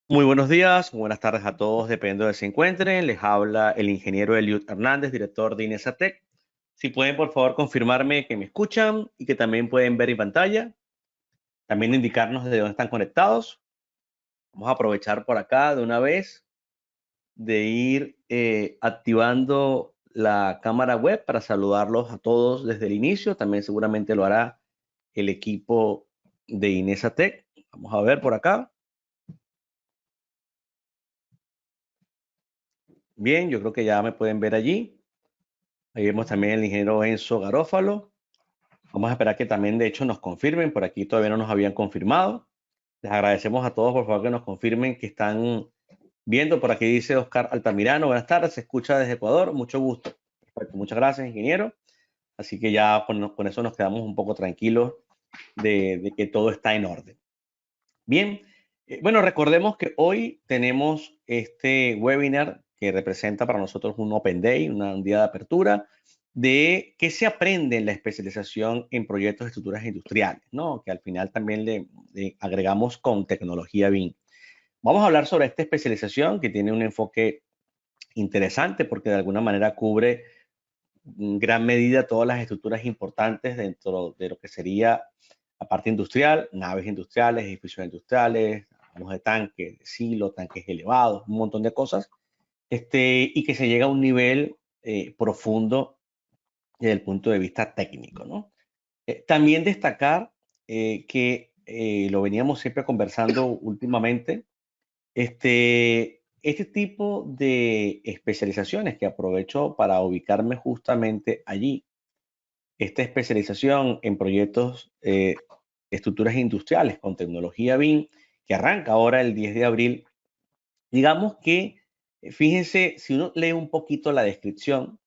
Muy buenos días, buenas tardes a todos, dependiendo de donde se encuentren. Les habla el ingeniero Eliud Hernández, director de Inesatec. Si pueden, por favor, confirmarme que me escuchan y que también pueden ver mi pantalla. También indicarnos de dónde están conectados. Vamos a aprovechar por acá de una vez de ir activando la cámara web para saludarlos a todos desde el inicio. También seguramente lo hará el equipo de Inesatec. Vamos a ver por acá. Bien, yo creo que ya me pueden ver allí. Ahí vemos también el ingeniero Enzo Garófalo. Vamos a esperar que también, de hecho, nos confirmen. Por aquí todavía no nos habían confirmado. Les agradecemos a todos, por favor, que nos confirmen que están viendo. Por aquí dice Oscar Altamirano. Buenas tardes, se escucha desde Ecuador. Mucho gusto. Perfecto. Muchas gracias, ingeniero. Así que ya con eso nos quedamos un poco tranquilos de que todo está en orden. Bien, bueno, recordemos que hoy tenemos este webinar que representa para nosotros un Open Day, un día de apertura, de qué se aprende en la especialización en proyectos de estructuras industriales, ¿no? Que al final también le agregamos con tecnología BIM. Vamos a hablar sobre esta especialización que tiene un enfoque interesante porque de alguna manera cubre en gran medida todas las estructuras importantes dentro de lo que sería la parte industrial, naves industriales, edificios industriales, hablamos de tanques, de silo, tanques elevados, un montón de cosas, y que se llega a un nivel profundo desde el punto de vista técnico, ¿no? También destacar que lo veníamos siempre conversando últimamente, este tipo de especializaciones que aprovecho para ubicarme justamente allí, esta especialización en proyectos, estructuras industriales con tecnología BIM, que arranca ahora el 10 de abril, digamos que, fíjense, si uno lee un poquito la descripción,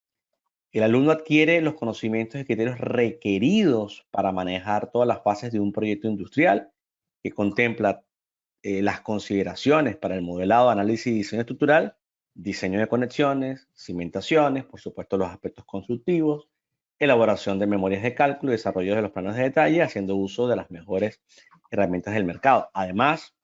el alumno adquiere los conocimientos y criterios requeridos para manejar todas las fases de un proyecto industrial que contempla las consideraciones para el modelado, análisis y diseño estructural, diseño de conexiones, cimentaciones, por supuesto los aspectos constructivos, elaboración de memorias de cálculo y desarrollo de los planos de detalle, haciendo uso de las mejores herramientas del mercado. Además,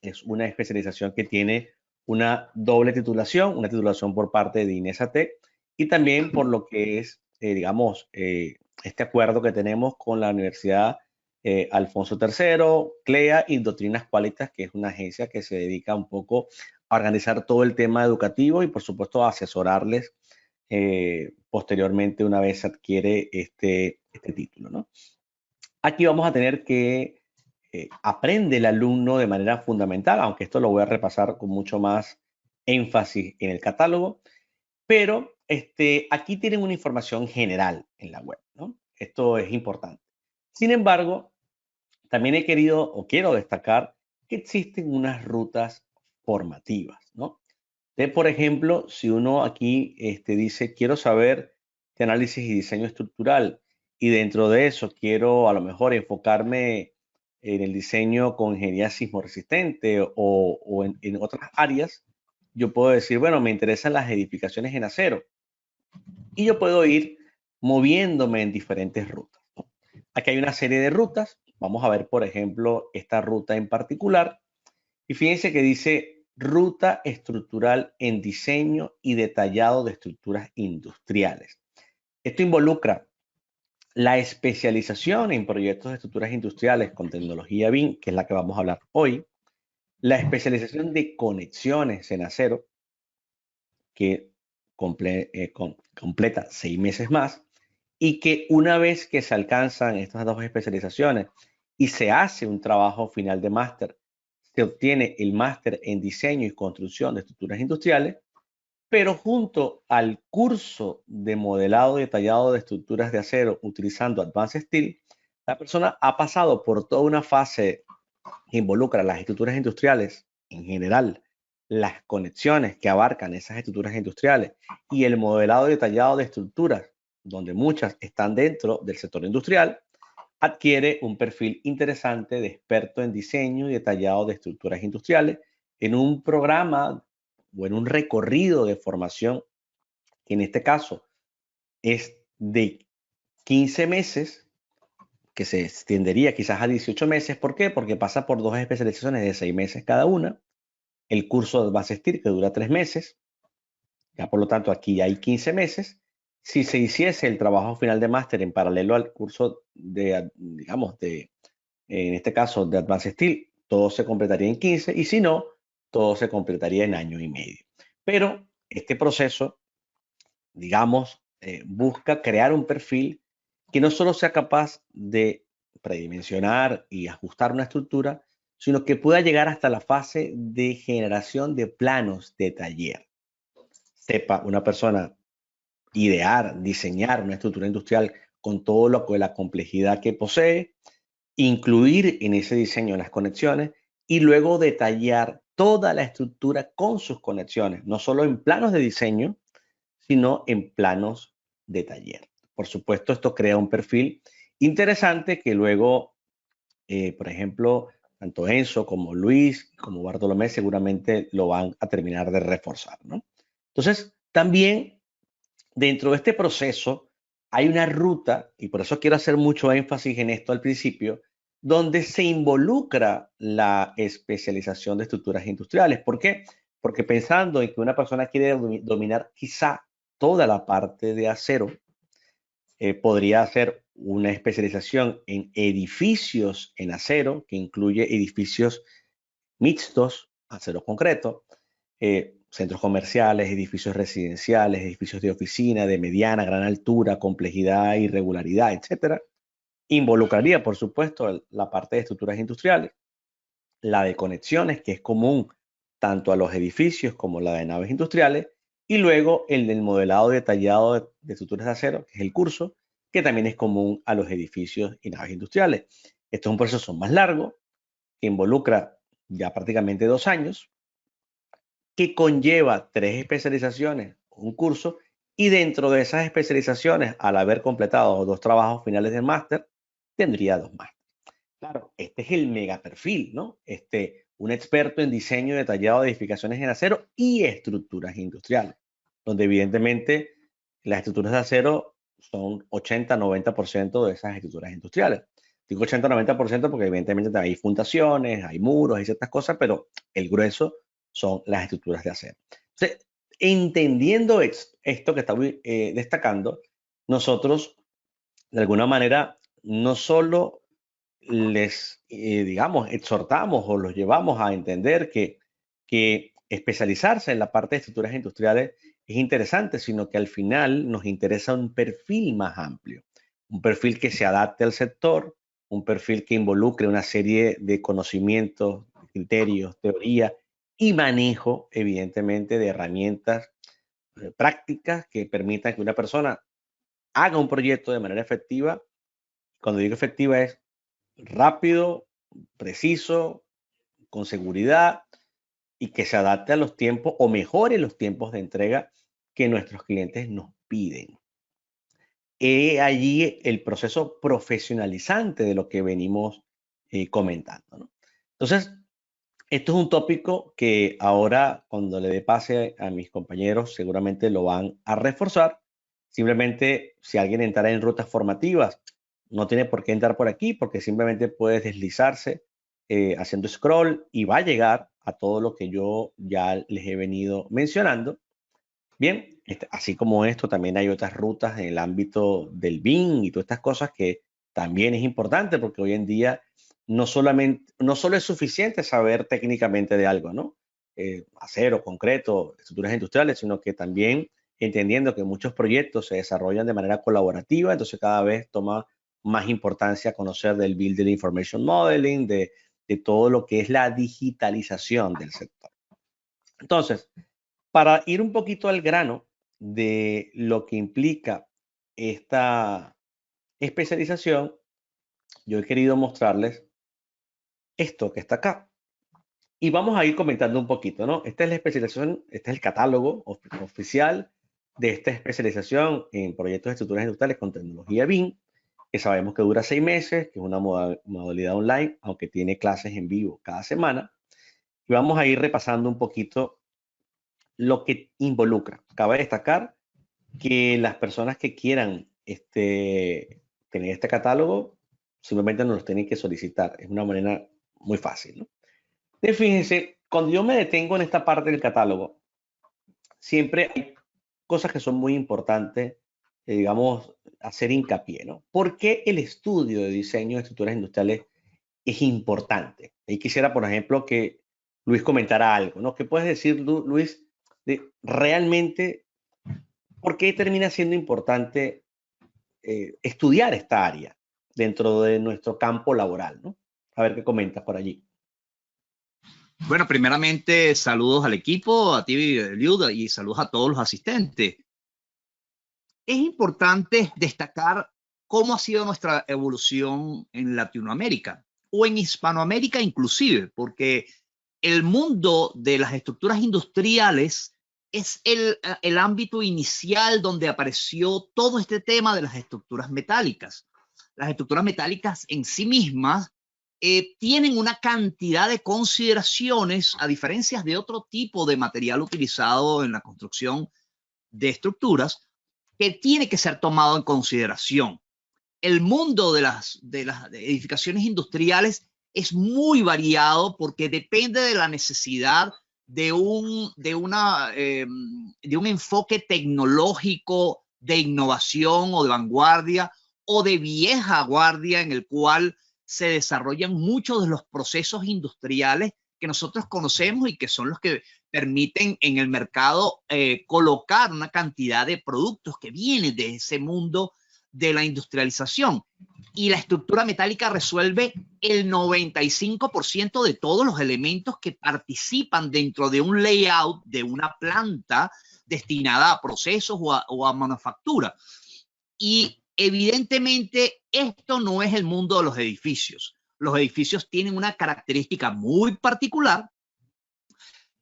es una especialización que tiene una doble titulación, una titulación por parte de Inesatec y también por lo que es, digamos, este acuerdo que tenemos con la Universidad Alfonso III, CLEA y Doctrinas Qualitas, que es una agencia que se dedica un poco a organizar todo el tema educativo y, por supuesto, a asesorarles posteriormente una vez adquiere este título, ¿no? Aquí vamos a tener que aprende el alumno de manera fundamental, aunque esto lo voy a repasar con mucho más énfasis en el catálogo, pero aquí tienen una información general en la web, ¿no? Esto es importante. Sin embargo, también he querido o quiero destacar que existen unas rutas formativas, ¿no? Por ejemplo, si uno aquí dice, quiero saber de análisis y diseño estructural y dentro de eso quiero a lo mejor enfocarme en el diseño con ingeniería sismo resistente o en otras áreas, yo puedo decir, bueno, me interesan las edificaciones en acero y yo puedo ir moviéndome en diferentes rutas, ¿no? Aquí hay una serie de rutas. Vamos a ver, por ejemplo, esta ruta en particular. Y fíjense que dice ruta estructural en diseño y detallado de estructuras industriales. Esto involucra la especialización en proyectos de estructuras industriales con tecnología BIM, que es la que vamos a hablar hoy, la especialización de conexiones en acero, que completa 6 meses más, y que una vez que se alcanzan estas dos especializaciones y se hace un trabajo final de máster, se obtiene el máster en diseño y construcción de estructuras industriales, pero junto al curso de modelado detallado de estructuras de acero utilizando Advanced Steel, la persona ha pasado por toda una fase que involucra las estructuras industriales en general, las conexiones que abarcan esas estructuras industriales y el modelado detallado de estructuras, donde muchas están dentro del sector industrial, adquiere un perfil interesante de experto en diseño y detallado de estructuras industriales en un programa o en un recorrido de formación que en este caso es de 15 meses, que se extendería quizás a 18 meses. ¿Por qué? Porque pasa por dos especializaciones de 6 meses cada una. el curso de Advanced Steel, que dura 3 meses. Ya por lo tanto, aquí hay 15 meses. Si se hiciese el trabajo final de máster en paralelo al curso de, digamos, en este caso, de Advanced Steel, todo se completaría en 15 y si no, todo se completaría en año y medio. Pero este proceso, digamos, busca crear un perfil que no solo sea capaz de predimensionar y ajustar una estructura, sino que pueda llegar hasta la fase de generación de planos de taller. Sepa una persona idear, diseñar una estructura industrial con todo lo que la complejidad que posee, incluir en ese diseño las conexiones y luego detallar toda la estructura con sus conexiones, no solo en planos de diseño, sino en planos de taller. Por supuesto, esto crea un perfil interesante que luego, por ejemplo, tanto Enzo como Luis, como Bartolomé seguramente lo van a terminar de reforzar, ¿no? Entonces, también dentro de este proceso hay una ruta, y por eso quiero hacer mucho énfasis en esto al principio, donde se involucra la especialización de estructuras industriales. ¿Por qué? Porque pensando en que una persona quiere dominar quizá toda la parte de acero, podría hacer una especialización en edificios en acero, que incluye edificios mixtos, acero concreto, centros comerciales, edificios residenciales, edificios de oficina de mediana, gran altura, complejidad, irregularidad, etcétera. Involucraría, por supuesto, la parte de estructuras industriales, la de conexiones, que es común tanto a los edificios como la de naves industriales, y luego el del modelado detallado de estructuras de acero, que es el curso, que también es común a los edificios y naves industriales. Esto es un proceso más largo, que involucra ya prácticamente 2 años, que conlleva 3 especializaciones, un curso, y dentro de esas especializaciones, al haber completado 2 trabajos finales del máster, tendría 2 más. Claro, este es el mega perfil, ¿no? Un experto en diseño detallado de edificaciones en acero y estructuras industriales, donde evidentemente las estructuras de acero son 80-90% de esas estructuras industriales. Digo 80-90% porque evidentemente hay fundaciones, hay muros, hay ciertas cosas, pero el grueso son las estructuras de acero. Entonces, entendiendo esto que estamos destacando, nosotros de alguna manera no solo les, digamos, exhortamos o los llevamos a entender que especializarse en la parte de estructuras industriales es interesante, sino que al final nos interesa un perfil más amplio, un perfil que se adapte al sector, un perfil que involucre una serie de conocimientos, criterios, teoría y manejo, evidentemente, de herramientas prácticas que permitan que una persona haga un proyecto de manera efectiva. Cuando digo efectiva es rápido, preciso, con seguridad y que se adapte a los tiempos o mejore los tiempos de entrega que nuestros clientes nos piden. He allí el proceso profesionalizante de lo que venimos comentando, ¿no? Entonces, esto es un tópico que ahora, cuando le dé pase a mis compañeros, seguramente lo van a reforzar. Simplemente, si alguien entrara en rutas formativas, no tiene por qué entrar por aquí, porque simplemente puede deslizarse haciendo scroll y va a llegar a todo lo que yo ya les he venido mencionando. Bien, así como esto, también hay otras rutas en el ámbito del BIM y todas estas cosas que también es importante porque hoy en día no solo es suficiente saber técnicamente de algo, ¿no? Acero, concreto, estructuras industriales, sino que también entendiendo que muchos proyectos se desarrollan de manera colaborativa, entonces cada vez toma más importancia conocer del Building Information Modeling, de todo lo que es la digitalización del sector. Entonces, para ir un poquito al grano de lo que implica esta especialización, yo he querido mostrarles esto que está acá. Y vamos a ir comentando un poquito, ¿no? Esta es la especialización, este es el catálogo oficial de esta especialización en proyectos de estructuras industriales con tecnología BIM, que sabemos que dura 6 meses, que es una modalidad online, aunque tiene clases en vivo cada semana. Y vamos a ir repasando un poquito lo que involucra. Cabe destacar que las personas que quieran tener este catálogo simplemente nos los tienen que solicitar. Es una manera muy fácil, ¿no? Entonces, fíjense cuando yo me detengo en esta parte del catálogo, siempre hay cosas que son muy importantes, digamos, hacer hincapié, ¿no? ¿Por qué el estudio de diseño de estructuras industriales es importante? Y quisiera, por ejemplo, que Luis comentara algo, ¿no? ¿Qué puedes decir, Luis, de realmente por qué termina siendo importante estudiar esta área dentro de nuestro campo laboral, ¿no? A ver qué comentas por allí. Bueno, primeramente, saludos al equipo, a ti, Liuda, y saludos a todos los asistentes. Es importante destacar cómo ha sido nuestra evolución en Latinoamérica o en Hispanoamérica inclusive, porque el mundo de las estructuras industriales es el ámbito inicial donde apareció todo este tema de las estructuras metálicas. Las estructuras metálicas en sí mismas tienen una cantidad de consideraciones, a diferencia de otro tipo de material utilizado en la construcción de estructuras, que tiene que ser tomado en consideración. El mundo de las edificaciones industriales es muy variado porque depende de la necesidad de un enfoque tecnológico, de innovación o de vanguardia o de vieja guardia, en el cual se desarrollan muchos de los procesos industriales que nosotros conocemos y que son los que permiten en el mercado colocar una cantidad de productos que vienen de ese mundo de la industrialización. Y la estructura metálica resuelve el 95% de todos los elementos que participan dentro de un layout de una planta destinada a procesos o a manufactura. Y evidentemente esto no es el mundo de los edificios. Los edificios tienen una característica muy particular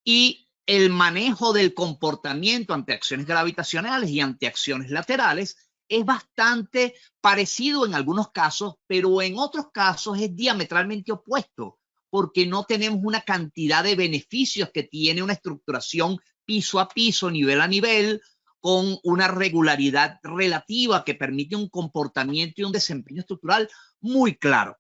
y el manejo del comportamiento ante acciones gravitacionales y ante acciones laterales es bastante parecido en algunos casos, pero en otros casos es diametralmente opuesto, porque no tenemos una cantidad de beneficios que tiene una estructuración piso a piso, nivel a nivel, con una regularidad relativa que permite un comportamiento y un desempeño estructural muy claro.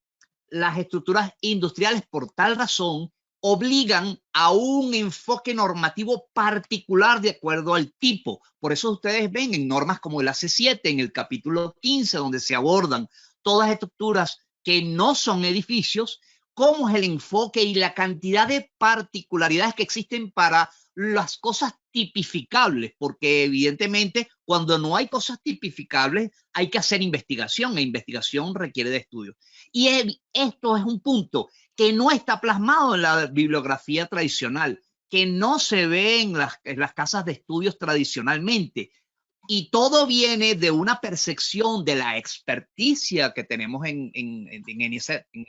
Las estructuras industriales, por tal razón, obligan a un enfoque normativo particular de acuerdo al tipo. Por eso ustedes ven en normas como el AC7, en el capítulo 15, donde se abordan todas estructuras que no son edificios, cómo es el enfoque y la cantidad de particularidades que existen para las cosas tipificables, porque evidentemente cuando no hay cosas tipificables hay que hacer investigación, e investigación requiere de estudio. Y esto es un punto que no está plasmado en la bibliografía tradicional, que no se ve en las casas de estudios tradicionalmente. Y todo viene de una percepción de la experticia que tenemos en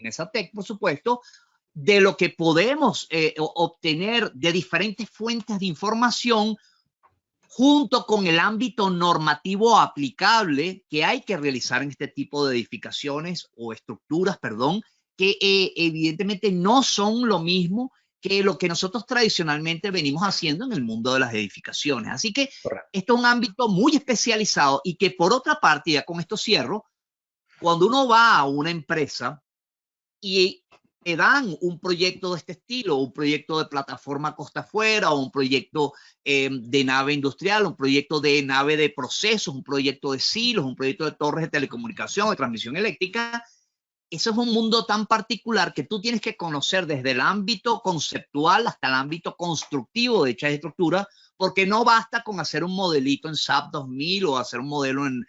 esa TEC, por supuesto, de lo que podemos obtener de diferentes fuentes de información junto con el ámbito normativo aplicable que hay que realizar en este tipo de edificaciones o estructuras, perdón, que evidentemente no son lo mismo que lo que nosotros tradicionalmente venimos haciendo en el mundo de las edificaciones. Así que esto es un ámbito muy especializado y que por otra parte, ya con esto cierro, cuando uno va a una empresa y te dan un proyecto de este estilo, un proyecto de plataforma costa afuera o un proyecto de nave industrial, un proyecto de nave de procesos, un proyecto de silos, un proyecto de torres de telecomunicación, de transmisión eléctrica. Eso es un mundo tan particular que tú tienes que conocer desde el ámbito conceptual hasta el ámbito constructivo de dicha estructura, porque no basta con hacer un modelito en SAP 2000 o hacer un modelo en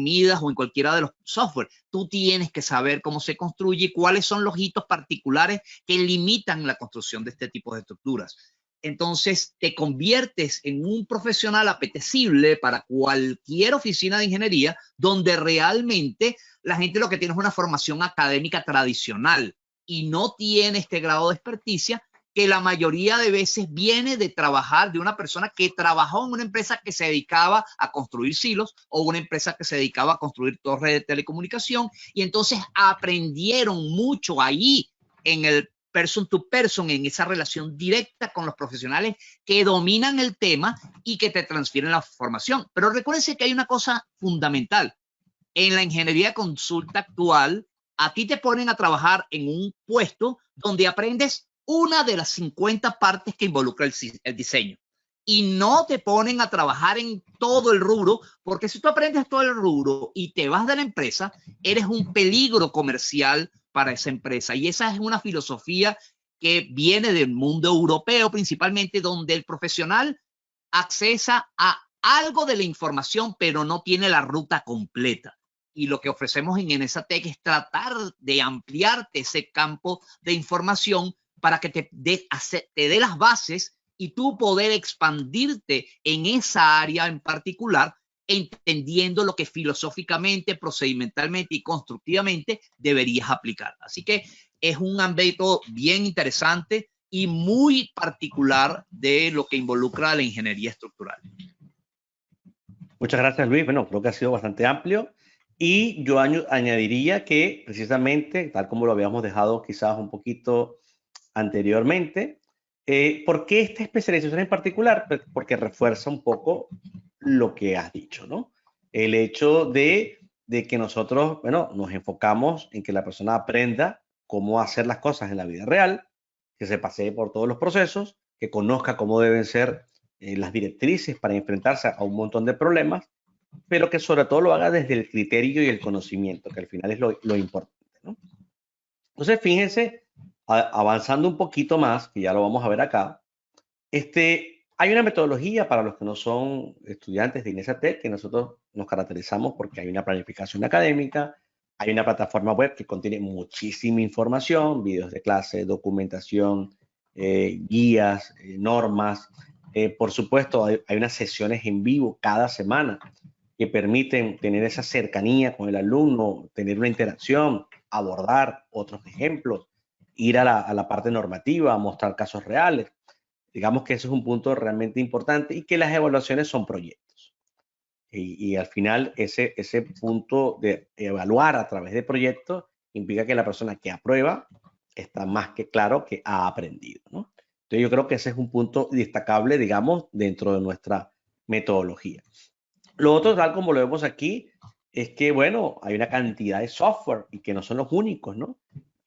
Midas o en cualquiera de los software. Tú tienes que saber cómo se construye y cuáles son los hitos particulares que limitan la construcción de este tipo de estructuras. Entonces te conviertes en un profesional apetecible para cualquier oficina de ingeniería donde realmente la gente lo que tiene es una formación académica tradicional y no tiene este grado de experticia que la mayoría de veces viene de trabajar de una persona que trabajó en una empresa que se dedicaba a construir silos o una empresa que se dedicaba a construir torres de telecomunicación y entonces aprendieron mucho ahí en el person to person, en esa relación directa con los profesionales que dominan el tema y que te transfieren la formación. Pero recuérdense que hay una cosa fundamental. En la ingeniería de consulta actual, a ti te ponen a trabajar en un puesto donde aprendes una de las 50 partes que involucra el diseño. Y no te ponen a trabajar en todo el rubro, porque si tú aprendes todo el rubro y te vas de la empresa, eres un peligro comercial para esa empresa. Y esa es una filosofía que viene del mundo europeo principalmente, donde el profesional accesa a algo de la información, pero no tiene la ruta completa. Y lo que ofrecemos en Enesatech es tratar de ampliarte ese campo de información para que te dé las bases y tú poder expandirte en esa área en particular, entendiendo lo que filosóficamente, procedimentalmente y constructivamente deberías aplicar. Así que es un ámbito bien interesante y muy particular de lo que involucra la ingeniería estructural. Muchas gracias, Luis. Bueno, creo que ha sido bastante amplio. Y yo añadiría que precisamente, tal como lo habíamos dejado quizás un poquito anteriormente, ¿por qué esta especialización en particular? Porque refuerza un poco lo que has dicho, ¿no? El hecho de que nosotros, bueno, nos enfocamos en que la persona aprenda cómo hacer las cosas en la vida real, que se pasee por todos los procesos, que conozca cómo deben ser las directrices para enfrentarse a un montón de problemas, pero que sobre todo lo haga desde el criterio y el conocimiento, que al final es lo importante, ¿no? Entonces, fíjense, avanzando un poquito más, que ya lo vamos a ver acá, hay una metodología para los que no son estudiantes de INESATEC, que nosotros nos caracterizamos porque hay una planificación académica, hay una plataforma web que contiene muchísima información, videos de clase, documentación, guías, normas. Por supuesto, hay unas sesiones en vivo cada semana que permiten tener esa cercanía con el alumno, tener una interacción, abordar otros ejemplos, ir a la parte normativa, mostrar casos reales. Digamos que ese es un punto realmente importante y que las evaluaciones son proyectos. Y al final ese punto de evaluar a través de proyectos implica que la persona que aprueba está más que claro que ha aprendido, ¿no? Entonces yo creo que ese es un punto destacable, digamos, dentro de nuestra metodología. Lo otro, tal como lo vemos aquí, es que, bueno, hay una cantidad de software y que no son los únicos, ¿no?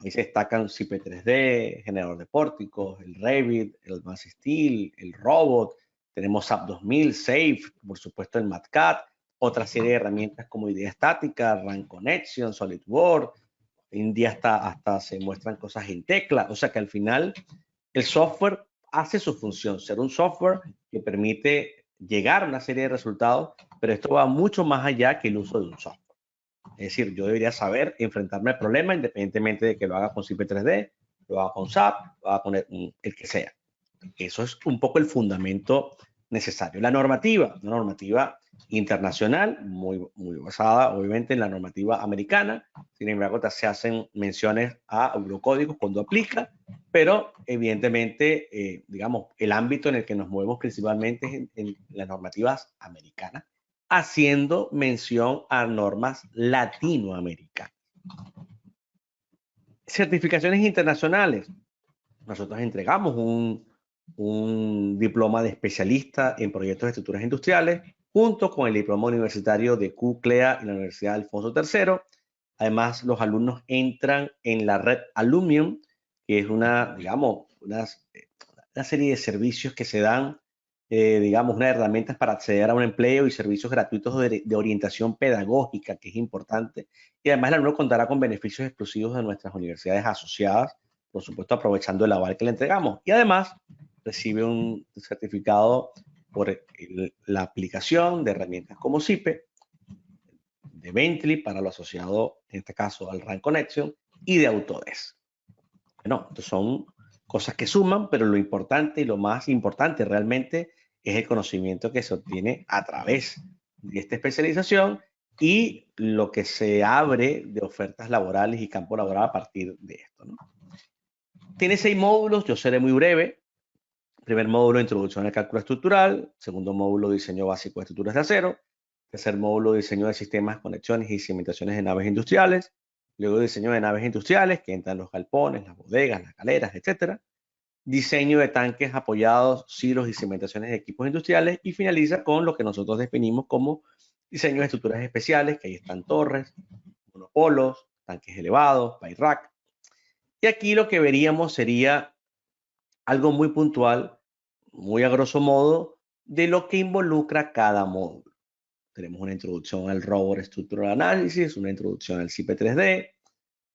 Ahí se destacan CP3D, generador de pórticos, el Revit, el Mass Steel, el Robot, tenemos SAP 2000, SAFE, por supuesto el MATCAD, otra serie de herramientas como Idea Estática, Run Connection, SolidWorks, hoy en día hasta se muestran cosas en tecla, o sea que al final el software hace su función, ser un software que permite llegar a una serie de resultados, pero esto va mucho más allá que el uso de un software. Es decir, yo debería saber enfrentarme al problema independientemente de que lo haga con CP3D, lo haga con SAP, lo haga con el que sea. Eso es un poco el fundamento necesario. La normativa, una normativa internacional, muy basada obviamente en la normativa americana. Sin embargo, se hacen menciones a eurocódigos cuando aplica, pero evidentemente, digamos, el ámbito en el que nos movemos principalmente es en las normativas americanas, haciendo mención a normas latinoamericanas. Certificaciones internacionales. Nosotros entregamos un diploma de especialista en proyectos de estructuras industriales, junto con el diploma universitario de CUCLEA y la Universidad Alfonso III. Además, los alumnos entran en la red Alumium, que es digamos, una serie de servicios que se dan, digamos, unas herramientas para acceder a un empleo y servicios gratuitos de orientación pedagógica, que es importante. Y además, el alumno contará con beneficios exclusivos de nuestras universidades asociadas, por supuesto, aprovechando el aval que le entregamos. Y además, recibe un certificado por la aplicación de herramientas como CIPE, de Bentley para lo asociado, en este caso, al RAN Connection, y de Autodesk. Bueno, estos son cosas que suman, pero lo importante y lo más importante realmente es el conocimiento que se obtiene a través de esta especialización y lo que se abre de ofertas laborales y campo laboral a partir de esto, ¿no? Tiene 6 módulos, yo seré muy breve. Primer módulo, introducción al cálculo estructural. Segundo módulo, diseño básico de estructuras de acero. Tercer módulo, diseño de sistemas, conexiones y cimentaciones de naves industriales. Luego, diseño de naves industriales, que entran los galpones, las bodegas, las galeras, etc. Diseño de tanques apoyados, silos y cimentaciones de equipos industriales. Y finaliza con lo que nosotros definimos como diseño de estructuras especiales, que ahí están torres, monopolos, tanques elevados, by rack. Y aquí lo que veríamos sería algo muy puntual, muy a grosso modo, de lo que involucra cada módulo. Tenemos una introducción al Robot Structural Analysis, una introducción al CIP 3D,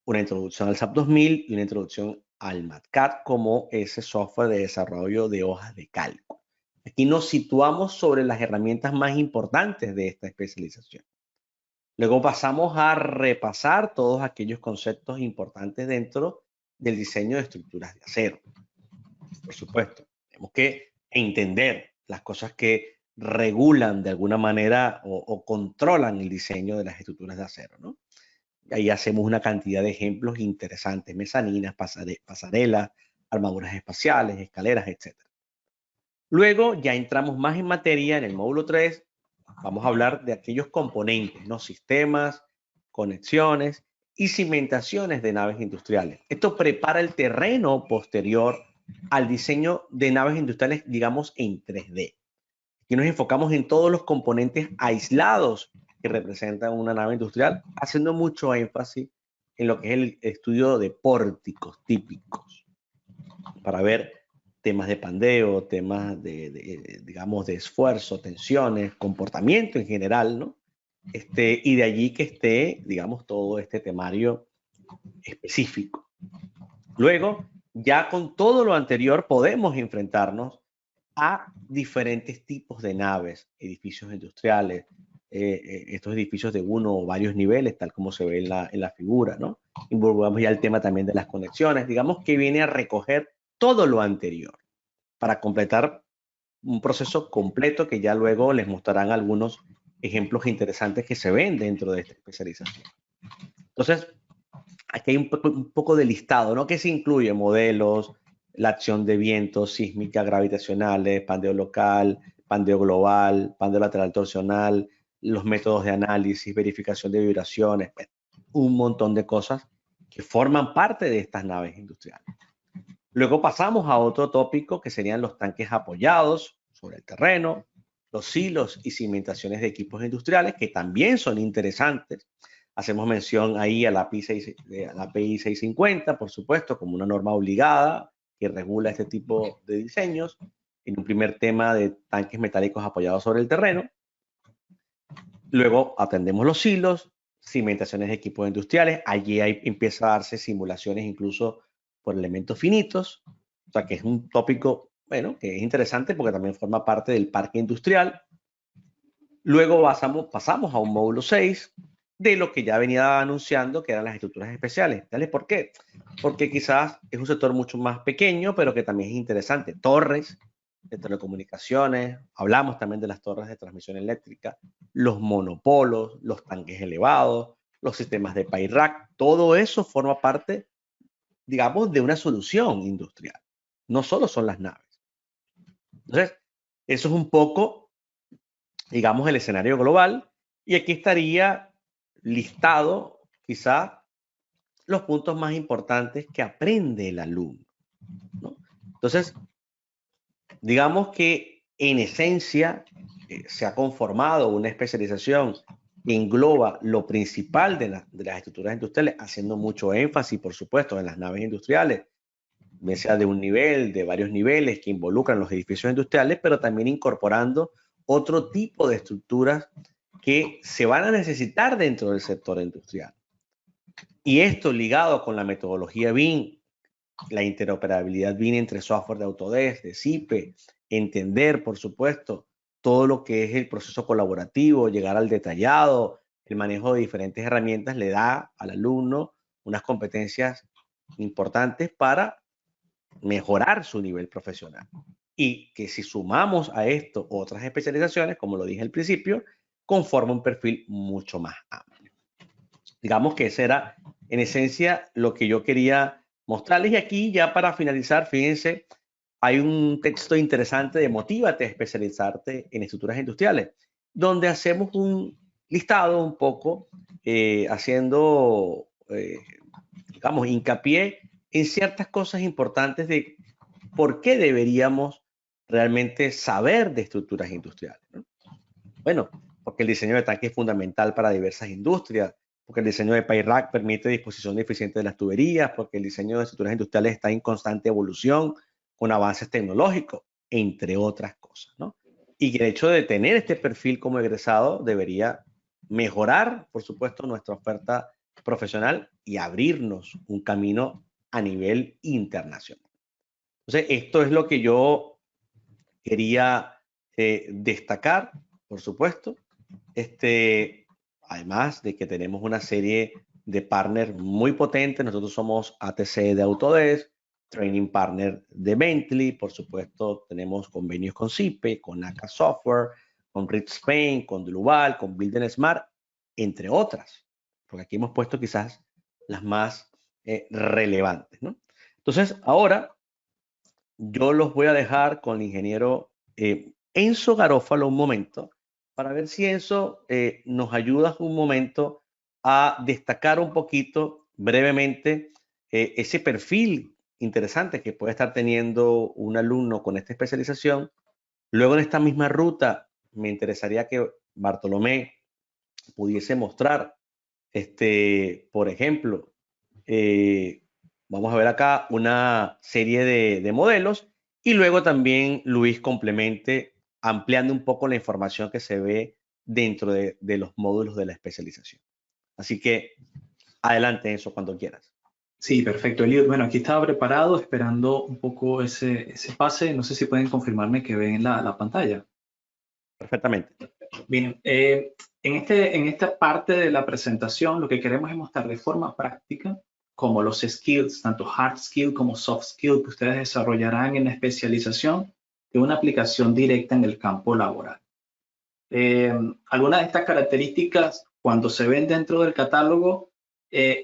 una introducción al SAP 2000 y una introducción al MATCAD como ese software de desarrollo de hojas de cálculo. Aquí nos situamos sobre las herramientas más importantes de esta especialización. Luego pasamos a repasar todos aquellos conceptos importantes dentro del diseño de estructuras de acero. Por supuesto, tenemos que entender las cosas que regulan de alguna manera o controlan el diseño de las estructuras de acero, ¿no? Ahí hacemos una cantidad de ejemplos interesantes, mezaninas, pasarelas, armaduras espaciales, escaleras, etc. Luego ya entramos más en materia en el módulo 3. Vamos a hablar de aquellos componentes, ¿no? Sistemas, conexiones y cimentaciones de naves industriales. Esto prepara el terreno posterior al diseño de naves industriales, digamos, en 3D. Aquí nos enfocamos en todos los componentes aislados que representan una nave industrial, haciendo mucho énfasis en lo que es el estudio de pórticos típicos, para ver temas de pandeo, temas digamos, de esfuerzo, tensiones, comportamiento en general, ¿no? Y de allí que esté, digamos, todo este temario específico. Luego, ya con todo lo anterior, podemos enfrentarnos a diferentes tipos de naves, edificios industriales, estos edificios de uno o varios niveles, tal como se ve en la figura, ¿no? Involucramos ya el tema también de las conexiones, digamos que viene a recoger todo lo anterior para completar un proceso completo que ya luego les mostrarán algunos ejemplos interesantes que se ven dentro de esta especialización. Entonces, aquí hay un poco de listado, ¿no? Que se incluye modelos, la acción de vientos, sísmica, gravitacionales, pandeo local, pandeo global, pandeo lateral torsional, los métodos de análisis, verificación de vibraciones, un montón de cosas que forman parte de estas naves industriales. Luego pasamos a otro tópico que serían los tanques apoyados sobre el terreno, los silos y cimentaciones de equipos industriales, que también son interesantes. Hacemos mención ahí a la API 650, por supuesto, como una norma obligada que regula este tipo de diseños. En un primer tema de tanques metálicos apoyados sobre el terreno. Luego atendemos los silos, cimentaciones de equipos industriales. Allí empieza a darse simulaciones incluso por elementos finitos. O sea que es un tópico, bueno, que es interesante porque también forma parte del parque industrial. Luego pasamos a un módulo 6 de lo que ya venía anunciando, que eran las estructuras especiales. ¿Por qué? Porque quizás es un sector mucho más pequeño, pero que también es interesante. Torres de telecomunicaciones, hablamos también de las torres de transmisión eléctrica, los monopolos, los tanques elevados, los sistemas de PIRAC, todo eso forma parte, digamos, de una solución industrial. No solo son las naves. Entonces, eso es un poco, digamos, el escenario global, y aquí estaría listado quizá los puntos más importantes que aprende el alumno, ¿no? Entonces, digamos que en esencia se ha conformado una especialización que engloba lo principal de las estructuras industriales, haciendo mucho énfasis, por supuesto, en las naves industriales, bien sea de un nivel, de varios niveles que involucran los edificios industriales, pero también incorporando otro tipo de estructuras que se van a necesitar dentro del sector industrial. Y esto ligado con la metodología BIM, la interoperabilidad BIM entre software de Autodesk, de CIPE, entender, por supuesto, todo lo que es el proceso colaborativo, llegar al detallado, el manejo de diferentes herramientas, le da al alumno unas competencias importantes para mejorar su nivel profesional. Y que si sumamos a esto otras especializaciones, como lo dije al principio, conforma un perfil mucho más amplio. Digamos que ese era, en esencia, lo que yo quería mostrarles. Y aquí, ya para finalizar, fíjense, hay un texto interesante de Motívate a especializarte en estructuras industriales, donde hacemos un listado un poco, haciendo, digamos, hincapié en ciertas cosas importantes de por qué deberíamos realmente saber de estructuras industriales, ¿no? Bueno, porque el diseño de tanques es fundamental para diversas industrias, porque el diseño de PIRAC permite disposición eficiente de las tuberías, porque el diseño de estructuras industriales está en constante evolución con avances tecnológicos, entre otras cosas, ¿no? Y que el hecho de tener este perfil como egresado debería mejorar, por supuesto, nuestra oferta profesional y abrirnos un camino a nivel internacional. Entonces, esto es lo que yo quería destacar, por supuesto. Además de que tenemos una serie de partners muy potentes. Nosotros somos ATC de Autodesk, Training Partner de Bentley, por supuesto tenemos convenios con CIPE, con AK Software, con Rich Spain, con Global, con Builden Smart, entre otras, porque aquí hemos puesto quizás las más relevantes, ¿no? Entonces, ahora yo los voy a dejar con el ingeniero Enzo Garófalo un momento, para ver si Enzo nos ayuda un momento a destacar un poquito brevemente ese perfil interesante que puede estar teniendo un alumno con esta especialización. Luego, en esta misma ruta, me interesaría que Bartolomé pudiese mostrar, por ejemplo, vamos a ver acá una serie de modelos y luego también Luis complemente ampliando un poco la información que se ve dentro de los módulos de la especialización. Así que adelante, eso cuando quieras. Sí, perfecto, Eliud. Bueno, aquí estaba preparado esperando un poco ese pase. No sé si pueden confirmarme que ven la pantalla. Perfectamente. Bien, en esta parte de la presentación lo que queremos es mostrar de forma práctica cómo los skills, tanto hard skill como soft skill que ustedes desarrollarán en la especialización de una aplicación directa en el campo laboral. Algunas de estas características, cuando se ven dentro del catálogo,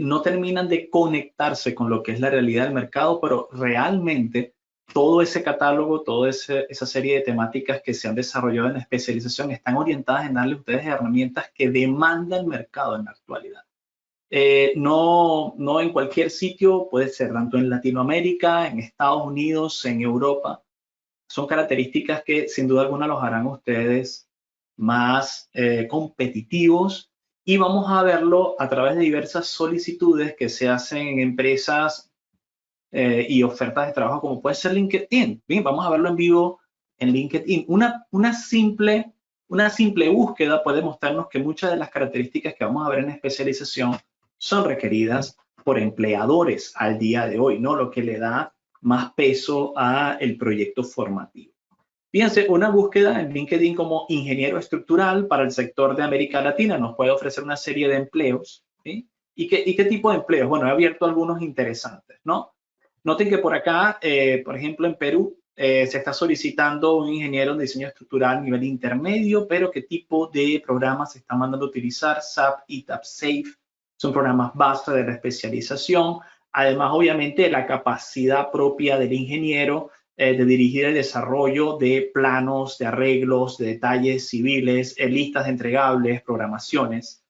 no terminan de conectarse con lo que es la realidad del mercado, pero realmente todo ese catálogo, toda esa serie de temáticas que se han desarrollado en la especialización están orientadas en darle a ustedes herramientas que demanda el mercado en la actualidad. No en cualquier sitio, puede ser tanto en Latinoamérica, en Estados Unidos, en Europa. Son características que sin duda alguna los harán a ustedes más competitivos, y vamos a verlo a través de diversas solicitudes que se hacen en empresas y ofertas de trabajo como puede ser LinkedIn. Bien, vamos a verlo en vivo en LinkedIn. Una simple búsqueda puede mostrarnos que muchas de las características que vamos a ver en especialización son requeridas por empleadores al día de hoy, ¿no? Lo que le da más peso al proyecto formativo. Fíjense, una búsqueda en LinkedIn como ingeniero estructural para el sector de América Latina nos puede ofrecer una serie de empleos, ¿sí? ¿Y qué tipo de empleos? Bueno, he abierto algunos interesantes, ¿no? Noten que por acá, por ejemplo, en Perú, se está solicitando un ingeniero en diseño estructural a nivel intermedio, pero ¿qué tipo de programas se están mandando a utilizar? SAP, ETAP, SAFE, son programas base de la especialización. Además, obviamente, la capacidad propia del ingeniero de dirigir el desarrollo de planos, de arreglos, de detalles civiles, listas de entregables, programaciones,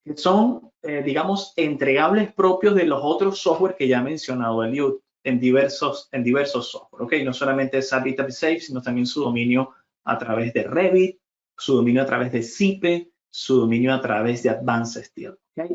que son, digamos, entregables propios de los otros software que ya ha mencionado Eliud en diversos software, ¿ok? No solamente SAP, ETAP y SAFE, sino también su dominio a través de Revit, su dominio a través de CIPE, su dominio a través de Advanced Steel, ¿ok?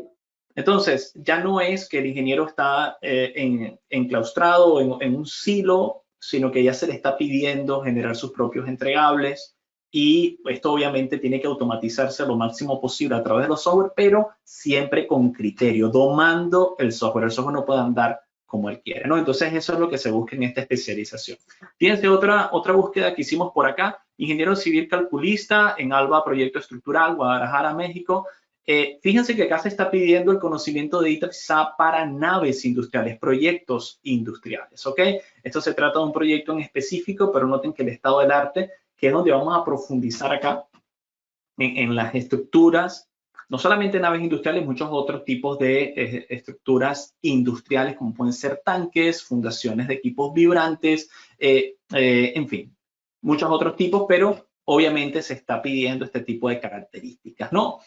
Entonces, ya no es que el ingeniero está enclaustrado en un silo, sino que ya se le está pidiendo generar sus propios entregables, y esto obviamente tiene que automatizarse lo máximo posible a través de los software, pero siempre con criterio, domando el software. El software no puede andar como él quiere, ¿no? Entonces, eso es lo que se busca en esta especialización. Fíjense, otra búsqueda que hicimos por acá: ingeniero civil calculista en ALBA Proyecto Estructural, Guadalajara, México. Fíjense que acá se está pidiendo el conocimiento de ETAP SAP para naves industriales, proyectos industriales, ¿ok? Esto se trata de un proyecto en específico, pero noten que el estado del arte, que es donde vamos a profundizar acá en las estructuras, no solamente naves industriales, muchos otros tipos de estructuras industriales, como pueden ser tanques, fundaciones de equipos vibrantes, en fin, muchos otros tipos, pero obviamente se está pidiendo este tipo de características, ¿no?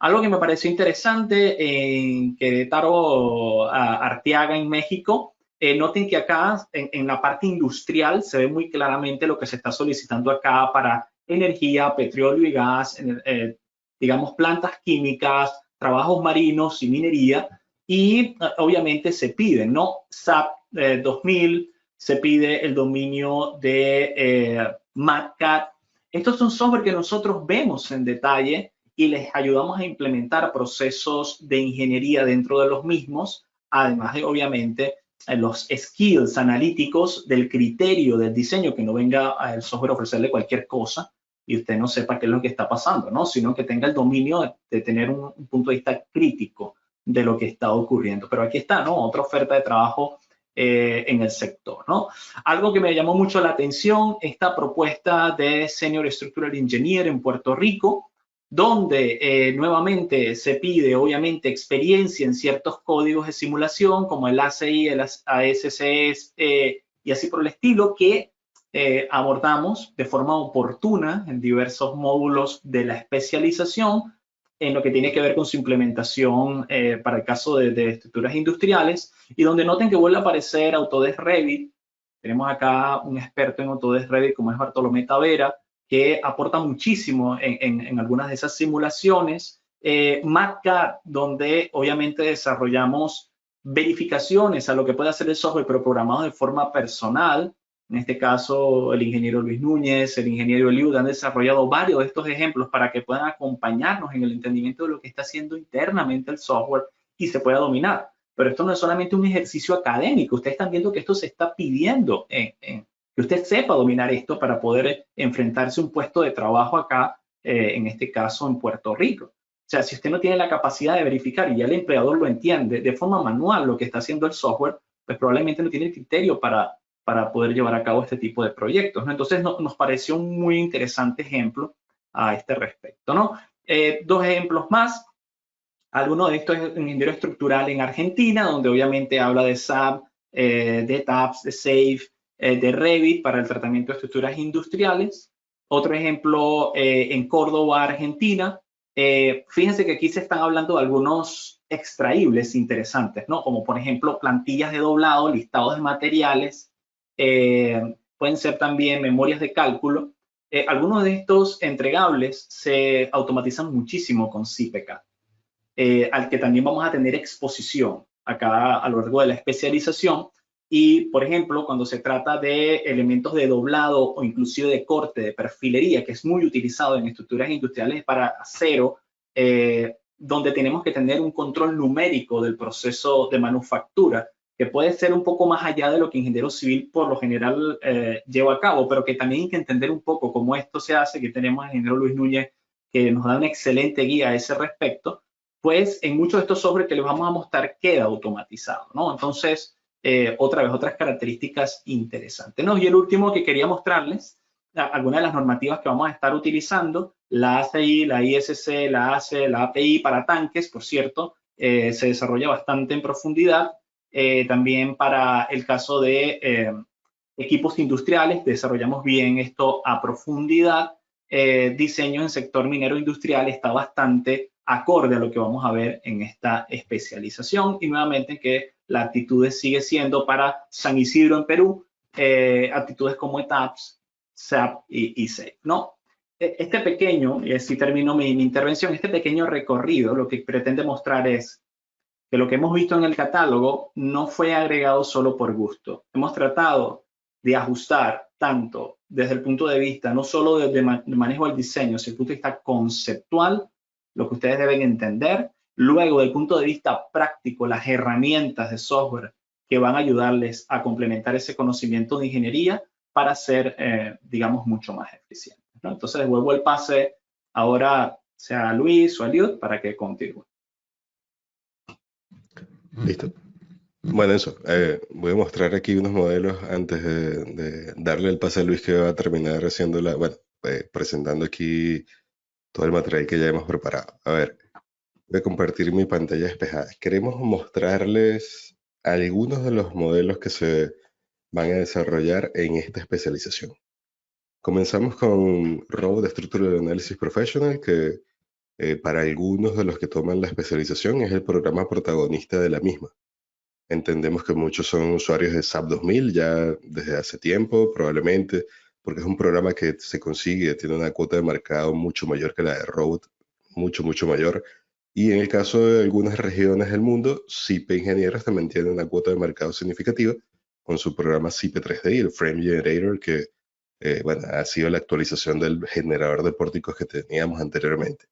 Algo que me pareció interesante en Querétaro, Arteaga, en México, noten que acá en la parte industrial se ve muy claramente lo que se está solicitando acá para energía, petróleo y gas, digamos plantas químicas, trabajos marinos y minería, y obviamente se piden, ¿no? SAP 2000, se pide el dominio de MATCAD. Estos son software que nosotros vemos en detalle y les ayudamos a implementar procesos de ingeniería dentro de los mismos, además de, obviamente, los skills analíticos del criterio del diseño, que no venga el software a ofrecerle cualquier cosa y usted no sepa qué es lo que está pasando, ¿no? Sino que tenga el dominio de tener un punto de vista crítico de lo que está ocurriendo. Pero aquí está, ¿no? Otra oferta de trabajo en el sector, ¿no? Algo que me llamó mucho la atención, esta propuesta de Senior Structural Engineer en Puerto Rico, donde nuevamente se pide, obviamente, experiencia en ciertos códigos de simulación, como el ACI, el ASCS y así por el estilo, que abordamos de forma oportuna en diversos módulos de la especialización, en lo que tiene que ver con su implementación para el caso de estructuras industriales, y donde noten que vuelve a aparecer Autodesk Revit. Tenemos acá un experto en Autodesk Revit como es Bartolomé Tavera, que aporta muchísimo en algunas de esas simulaciones. MATCAD, donde obviamente desarrollamos verificaciones a lo que puede hacer el software, pero programados de forma personal. En este caso, el ingeniero Luis Núñez, el ingeniero Eliud han desarrollado varios de estos ejemplos para que puedan acompañarnos en el entendimiento de lo que está haciendo internamente el software y se pueda dominar. Pero esto no es solamente un ejercicio académico. Ustedes están viendo que esto se está pidiendo que usted sepa dominar esto para poder enfrentarse a un puesto de trabajo acá, en este caso en Puerto Rico. O sea, si usted no tiene la capacidad de verificar y ya el empleador lo entiende de forma manual lo que está haciendo el software, pues probablemente no tiene el criterio para poder llevar a cabo este tipo de proyectos, ¿no? Entonces nos pareció un muy interesante ejemplo a este respecto, ¿no? Dos ejemplos más. Alguno de estos es un ingeniero estructural en Argentina, donde obviamente habla de SAP, de TAPS, de SAFE, de Revit para el tratamiento de estructuras industriales. Otro ejemplo en Córdoba, Argentina. Fíjense que aquí se están hablando de algunos extraíbles interesantes, ¿no? Como por ejemplo plantillas de doblado, listados de materiales, pueden ser también memorias de cálculo. Algunos de estos entregables se automatizan muchísimo con CPK. Al que también vamos a tener exposición acá a lo largo de la especialización. Y, por ejemplo, cuando se trata de elementos de doblado o inclusive de corte, de perfilería, que es muy utilizado en estructuras industriales para acero, donde tenemos que tener un control numérico del proceso de manufactura, que puede ser un poco más allá de lo que ingeniero civil por lo general lleva a cabo, pero que también hay que entender un poco cómo esto se hace, que tenemos al ingeniero Luis Núñez, que nos da una excelente guía a ese respecto. Pues en muchos de estos software que les vamos a mostrar queda automatizado, ¿no? Entonces, otra vez, otras características interesantes, ¿no? Y el último que quería mostrarles, algunas de las normativas que vamos a estar utilizando, la ACI, la ISC, la ACE, la API para tanques, por cierto, se desarrolla bastante en profundidad. También para el caso de equipos industriales, desarrollamos bien esto a profundidad. Diseño en sector minero industrial está bastante acorde a lo que vamos a ver en esta especialización, y nuevamente que la actitud sigue siendo para San Isidro en Perú, actitudes como TAPS, SAP y SAFE, ¿no? Este pequeño, y así termino mi intervención, este pequeño recorrido lo que pretende mostrar es que lo que hemos visto en el catálogo no fue agregado solo por gusto. Hemos tratado de ajustar tanto desde el punto de vista, no solo de manejo del diseño, desde el punto de vista conceptual, lo que ustedes deben entender, luego del punto de vista práctico, las herramientas de software que van a ayudarles a complementar ese conocimiento de ingeniería para ser, digamos, mucho más eficientes, ¿no? Entonces, devuelvo el pase ahora sea a Luis o a Eliud para que continúe. Listo. Bueno, eso. Voy a mostrar aquí unos modelos antes de darle el pase a Luis, que va a terminar haciendo presentando aquí todo el material que ya hemos preparado. A ver, voy a compartir mi pantalla despejada. Queremos mostrarles algunos de los modelos que se van a desarrollar en esta especialización. Comenzamos con Robot Structural Analysis Professional, que para algunos de los que toman la especialización es el programa protagonista de la misma. Entendemos que muchos son usuarios de SAP 2000 ya desde hace tiempo, probablemente, porque es un programa que se consigue, tiene una cuota de mercado mucho mayor que la de Robot, mucho mayor. Y en el caso de algunas regiones del mundo, CIPE Ingenieros también tiene una cuota de mercado significativa, con su programa CP3D, el Frame Generator, que bueno, ha sido la actualización del generador de pórticos que teníamos anteriormente.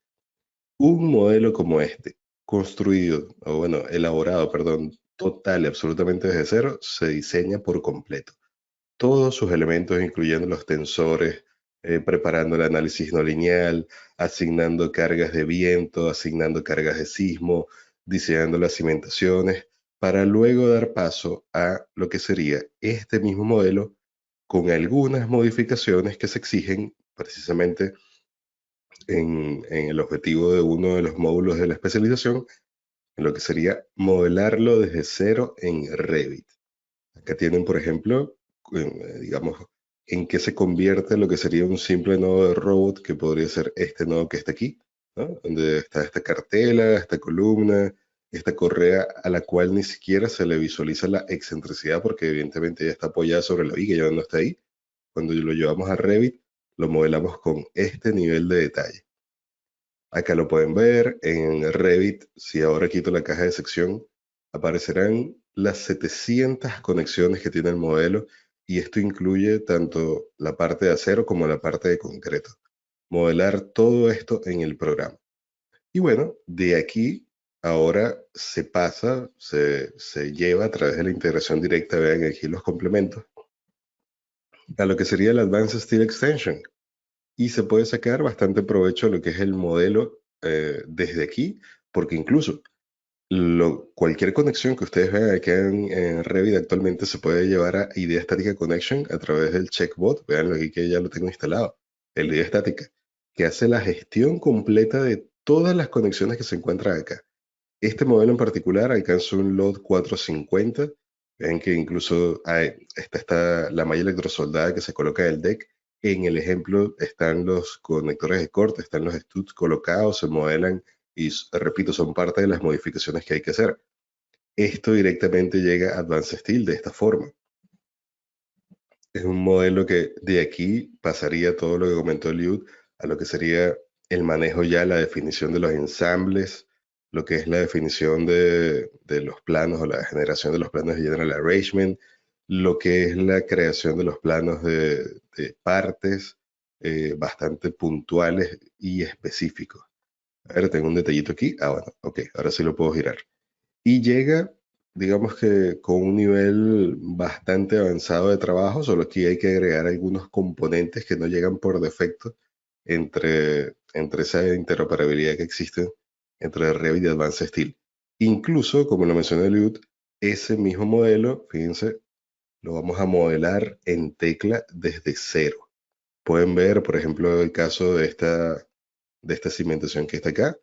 Un modelo como este, construido, o bueno, elaborado, perdón, total y absolutamente desde cero, se diseña por completo. Todos sus elementos, incluyendo los tensores, preparando el análisis no lineal, asignando cargas de viento, asignando cargas de sismo, diseñando las cimentaciones, para luego dar paso a lo que sería este mismo modelo con algunas modificaciones que se exigen precisamente en el objetivo de uno de los módulos de la especialización, en lo que sería modelarlo desde cero en Revit. Acá tienen, por ejemplo, digamos, en qué se convierte lo que sería un simple nodo de robot, que podría ser este nodo que está aquí, ¿no? Donde está esta cartela, esta columna, esta correa a la cual ni siquiera se le visualiza la excentricidad, porque evidentemente ya está apoyada sobre la viga, ya no está ahí. Cuando lo llevamos a Revit, lo modelamos con este nivel de detalle. Acá lo pueden ver en Revit. Si ahora quito la caja de sección, aparecerán las 700 conexiones que tiene el modelo, y esto incluye tanto la parte de acero como la parte de concreto. Modelar todo esto en el programa. Y bueno, de aquí ahora se pasa, se lleva a través de la integración directa, vean aquí los complementos, a lo que sería el Advanced Steel Extension. Y se puede sacar bastante provecho de lo que es el modelo desde aquí, porque incluso cualquier conexión que ustedes vean aquí en Revit actualmente se puede llevar a Idea Estática Connection a través del checkbot. Veanlo aquí que ya lo tengo instalado, el Idea Estática, que hace la gestión completa de todas las conexiones que se encuentran acá. Este modelo en particular alcanza un load 450. Ven que incluso está la malla electrosoldada que se coloca en el deck. En el ejemplo están los conectores de corte, están los studs colocados, se modelan y, repito, son parte de las modificaciones que hay que hacer. Esto directamente llega a Advanced Steel de esta forma. Es un modelo que de aquí pasaría todo lo que comentó Liud a lo que sería el manejo ya, la definición de los ensambles, lo que es la definición de los planos o la generación de los planos de General Arrangement, lo que es la creación de los planos de partes bastante puntuales y específicos. A ver, tengo un detallito aquí. Ah, bueno, ok, ahora sí lo puedo girar. Y llega, digamos que con un nivel bastante avanzado de trabajo, solo aquí hay que agregar algunos componentes que no llegan por defecto entre esa interoperabilidad que existe entre Revit y Advanced Steel. Incluso, como lo mencioné Liud, ese mismo modelo, fíjense, lo vamos a modelar en tecla desde cero. Pueden ver, por ejemplo, el caso de esta cimentación que está acá.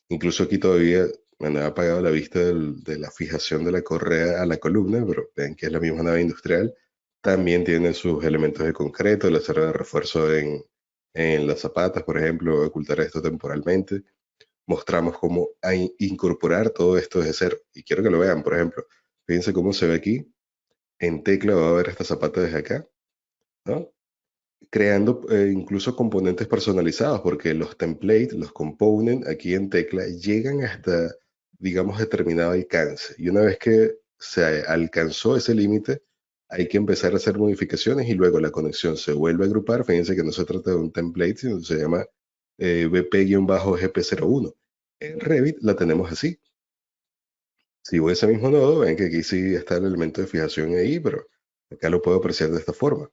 Incluso aquí todavía me ha apagado la vista de la fijación de la correa a la columna, pero ven que es la misma nave industrial. También tiene sus elementos de concreto, el acero de refuerzo en las zapatas, por ejemplo, ocultar esto temporalmente. Mostramos cómo incorporar todo esto desde cero. Y quiero que lo vean, por ejemplo. Fíjense cómo se ve aquí. En tecla va a ver esta zapata desde acá, ¿no? Creando incluso componentes personalizados, porque los templates, los components aquí en tecla llegan hasta, digamos, determinado alcance. Y una vez que se alcanzó ese límite, hay que empezar a hacer modificaciones y luego la conexión se vuelve a agrupar. Fíjense que no se trata de un template, sino que se llama BP-GP01. En Revit la tenemos así. Si voy a ese mismo nodo, ven que aquí sí está el elemento de fijación ahí, pero acá lo puedo apreciar de esta forma.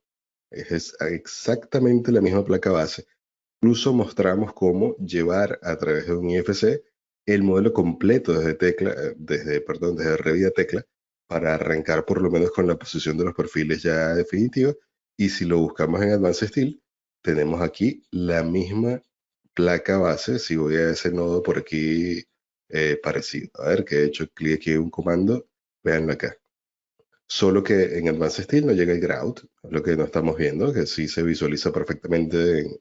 Es exactamente la misma placa base. Incluso mostramos cómo llevar a través de un IFC el modelo completo desde Revit a tecla, para arrancar por lo menos con la posición de los perfiles ya definitiva. Y si lo buscamos en Advanced Steel, tenemos aquí la misma placa base. Si voy a ese nodo por aquí parecido, a ver, que he hecho clic aquí en un comando, véanlo acá. Solo que en Advanced Steel no llega el grout, lo que no estamos viendo, que sí se visualiza perfectamente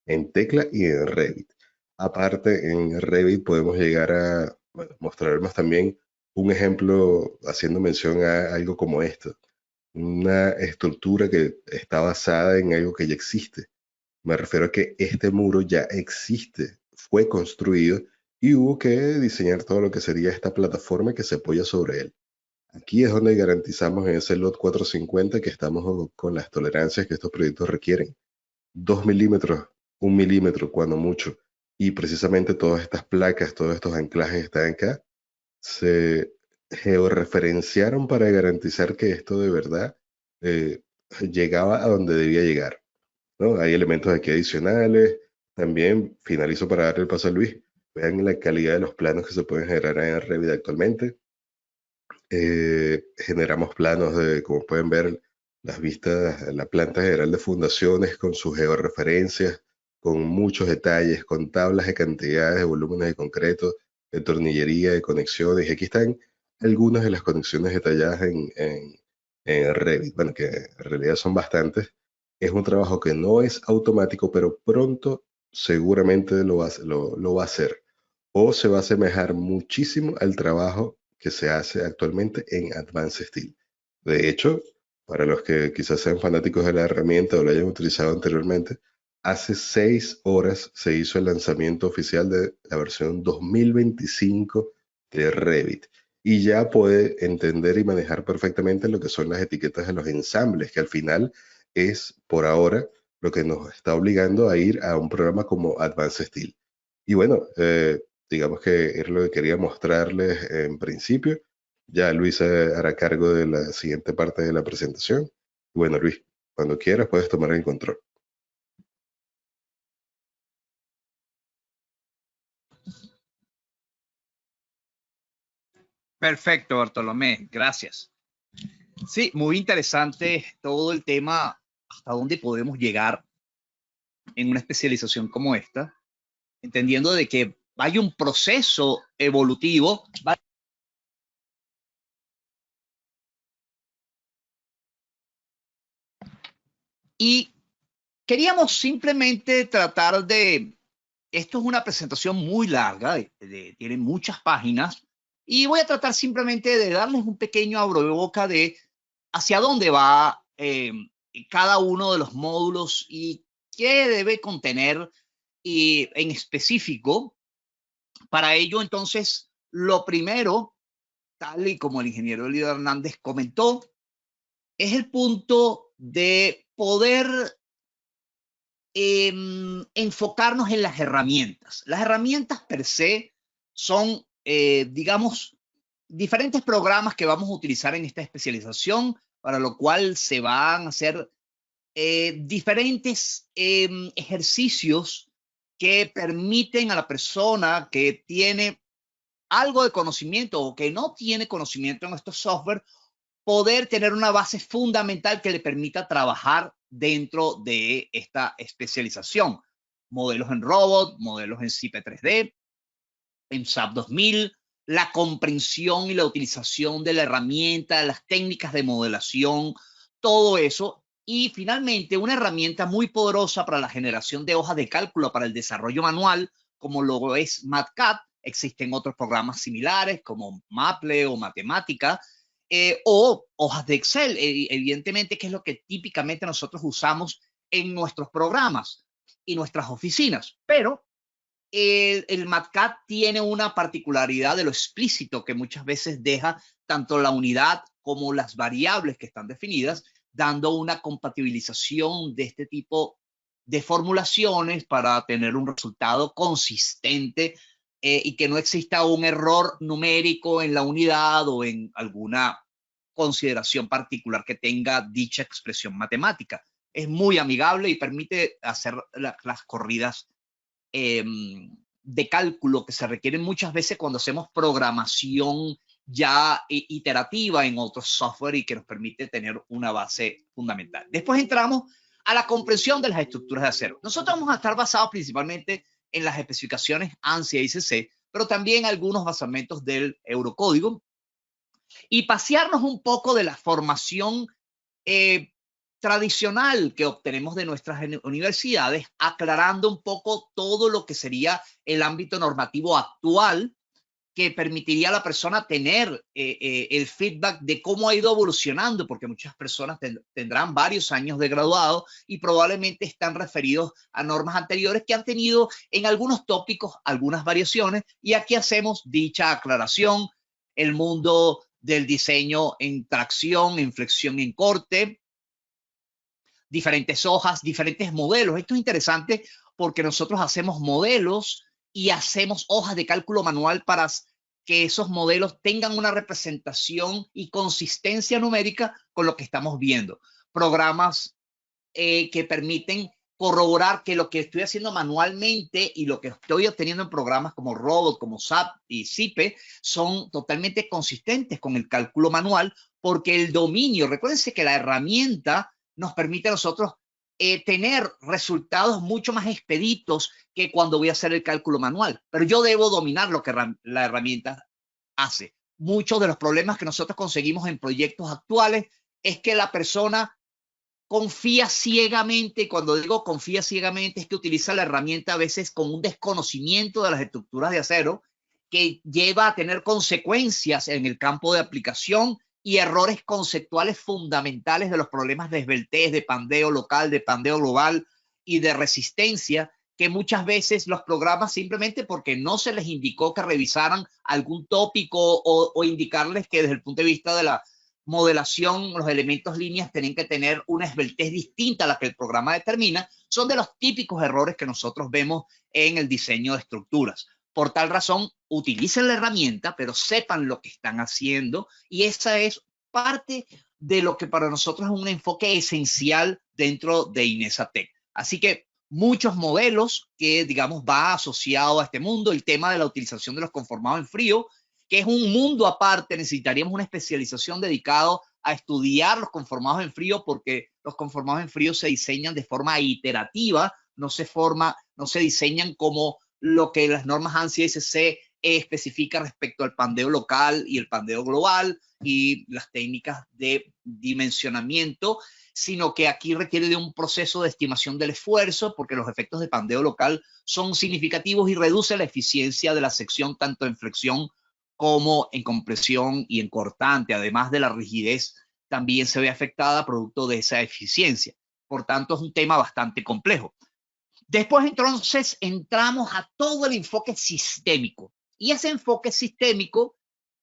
en tecla y en Revit. Aparte, en Revit podemos llegar a mostrarnos también un ejemplo haciendo mención a algo como esto. Una estructura que está basada en algo que ya existe. Me refiero a que este muro ya existe, fue construido y hubo que diseñar todo lo que sería esta plataforma que se apoya sobre él. Aquí es donde garantizamos en ese lot 450 que estamos con las tolerancias que estos proyectos requieren. 2 milímetros, 1 milímetro, cuando mucho. Y precisamente todas estas placas, todos estos anclajes que están acá, se georreferenciaron para garantizar que esto de verdad llegaba a donde debía llegar, ¿no? Hay elementos aquí adicionales. También finalizo para darle el paso a Luis. Vean la calidad de los planos que se pueden generar en Revit actualmente. Generamos planos de, como pueden ver, las vistas, la planta general de fundaciones con sus georreferencias, con muchos detalles, con tablas de cantidades, de volúmenes de concreto, de tornillería, de conexiones. Y aquí están algunas de las conexiones detalladas en Revit, bueno, que en realidad son bastantes. Es un trabajo que no es automático, pero pronto seguramente lo va a hacer o se va a asemejar muchísimo al trabajo que se hace actualmente en Advanced Steel. De hecho, para los que quizás sean fanáticos de la herramienta o la hayan utilizado anteriormente, hace 6 horas se hizo el lanzamiento oficial de la versión 2025 de Revit y ya puede entender y manejar perfectamente lo que son las etiquetas de los ensambles, que al final es por ahora lo que nos está obligando a ir a un programa como Advanced Steel. Y bueno, digamos que es lo que quería mostrarles en principio. Ya Luis hará cargo de la siguiente parte de la presentación. Bueno, Luis, cuando quieras puedes tomar el control. Perfecto, Bartolomé, gracias. Sí, muy interesante todo el tema, hasta dónde podemos llegar en una especialización como esta, entendiendo de que hay un proceso evolutivo. Y queríamos simplemente tratar de, esto es una presentación muy larga, tiene muchas páginas, y voy a tratar simplemente de darles un pequeño abrebocas de hacia dónde va cada uno de los módulos y qué debe contener y en específico. Para ello, entonces, lo primero, tal y como el ingeniero Elio Hernández comentó, es el punto de poder enfocarnos en las herramientas. Las herramientas per se son, digamos, diferentes programas que vamos a utilizar en esta especialización, para lo cual se van a hacer diferentes ejercicios que permiten a la persona que tiene algo de conocimiento o que no tiene conocimiento en estos software poder tener una base fundamental que le permita trabajar dentro de esta especialización. Modelos en robot, modelos en CIP 3D, en SAP 2000, la comprensión y la utilización de la herramienta, las técnicas de modelación, todo eso. Y finalmente, una herramienta muy poderosa para la generación de hojas de cálculo para el desarrollo manual, como lo es MATCAD. Existen otros programas similares como Maple o Matemática, o hojas de Excel, evidentemente, que es lo que típicamente nosotros usamos en nuestros programas y nuestras oficinas. Pero el MATCAD tiene una particularidad de lo explícito que muchas veces deja tanto la unidad como las variables que están definidas, dando una compatibilización de este tipo de formulaciones para tener un resultado consistente y que no exista un error numérico en la unidad o en alguna consideración particular que tenga dicha expresión matemática. Es muy amigable y permite hacer las corridas de cálculo que se requieren muchas veces cuando hacemos programación ya iterativa en otros software y que nos permite tener una base fundamental. Después entramos a la comprensión de las estructuras de acero. Nosotros vamos a estar basados principalmente en las especificaciones ANSI e ICC, pero también algunos basamentos del Eurocódigo, y pasearnos un poco de la formación tradicional que obtenemos de nuestras universidades, aclarando un poco todo lo que sería el ámbito normativo actual que permitiría a la persona tener el feedback de cómo ha ido evolucionando, porque muchas personas tendrán varios años de graduado y probablemente están referidos a normas anteriores que han tenido en algunos tópicos algunas variaciones, y aquí hacemos dicha aclaración. El mundo del diseño en tracción, en flexión, en corte, diferentes hojas, diferentes modelos. Esto es interesante porque nosotros hacemos modelos y hacemos hojas de cálculo manual para que esos modelos tengan una representación y consistencia numérica con lo que estamos viendo. Programas que permiten corroborar que lo que estoy haciendo manualmente y lo que estoy obteniendo en programas como Robot, como SAP y SIPE son totalmente consistentes con el cálculo manual, porque el dominio, recuérdense que la herramienta nos permite a nosotros tener resultados mucho más expeditos que cuando voy a hacer el cálculo manual, pero yo debo dominar lo que la herramienta hace. Muchos de los problemas que nosotros conseguimos en proyectos actuales es que la persona confía ciegamente. Cuando digo confía ciegamente es que utiliza la herramienta a veces con un desconocimiento de las estructuras de acero que lleva a tener consecuencias en el campo de aplicación y errores conceptuales fundamentales de los problemas de esbeltez, de pandeo local, de pandeo global y de resistencia, que muchas veces los programas, simplemente porque no se les indicó que revisaran algún tópico o indicarles que desde el punto de vista de la modelación, los elementos líneas tienen que tener una esbeltez distinta a la que el programa determina, son de los típicos errores que nosotros vemos en el diseño de estructuras. Por tal razón, utilicen la herramienta, pero sepan lo que están haciendo, y esa es parte de lo que para nosotros es un enfoque esencial dentro de INESATEC. Así que muchos modelos que, digamos, va asociado a este mundo, el tema de la utilización de los conformados en frío, que es un mundo aparte. Necesitaríamos una especialización dedicada a estudiar los conformados en frío, porque los conformados en frío se diseñan de forma iterativa, no se diseñan como lo que las normas ANSI SC especifica respecto al pandeo local y el pandeo global y las técnicas de dimensionamiento, sino que aquí requiere de un proceso de estimación del esfuerzo, porque los efectos de pandeo local son significativos y reduce la eficiencia de la sección tanto en flexión como en compresión y en cortante. Además de la rigidez, también se ve afectada producto de esa eficiencia. Por tanto, es un tema bastante complejo. Después, entonces, entramos a todo el enfoque sistémico. Y ese enfoque sistémico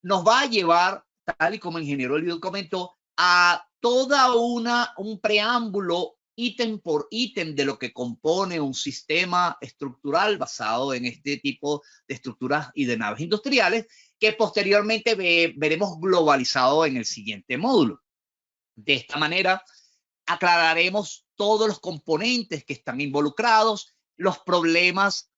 nos va a llevar, tal y como el ingeniero Elvido comentó, a toda un preámbulo ítem por ítem de lo que compone un sistema estructural basado en este tipo de estructuras y de naves industriales, que posteriormente veremos globalizado en el siguiente módulo. De esta manera, aclararemos todos los componentes que están involucrados, los problemas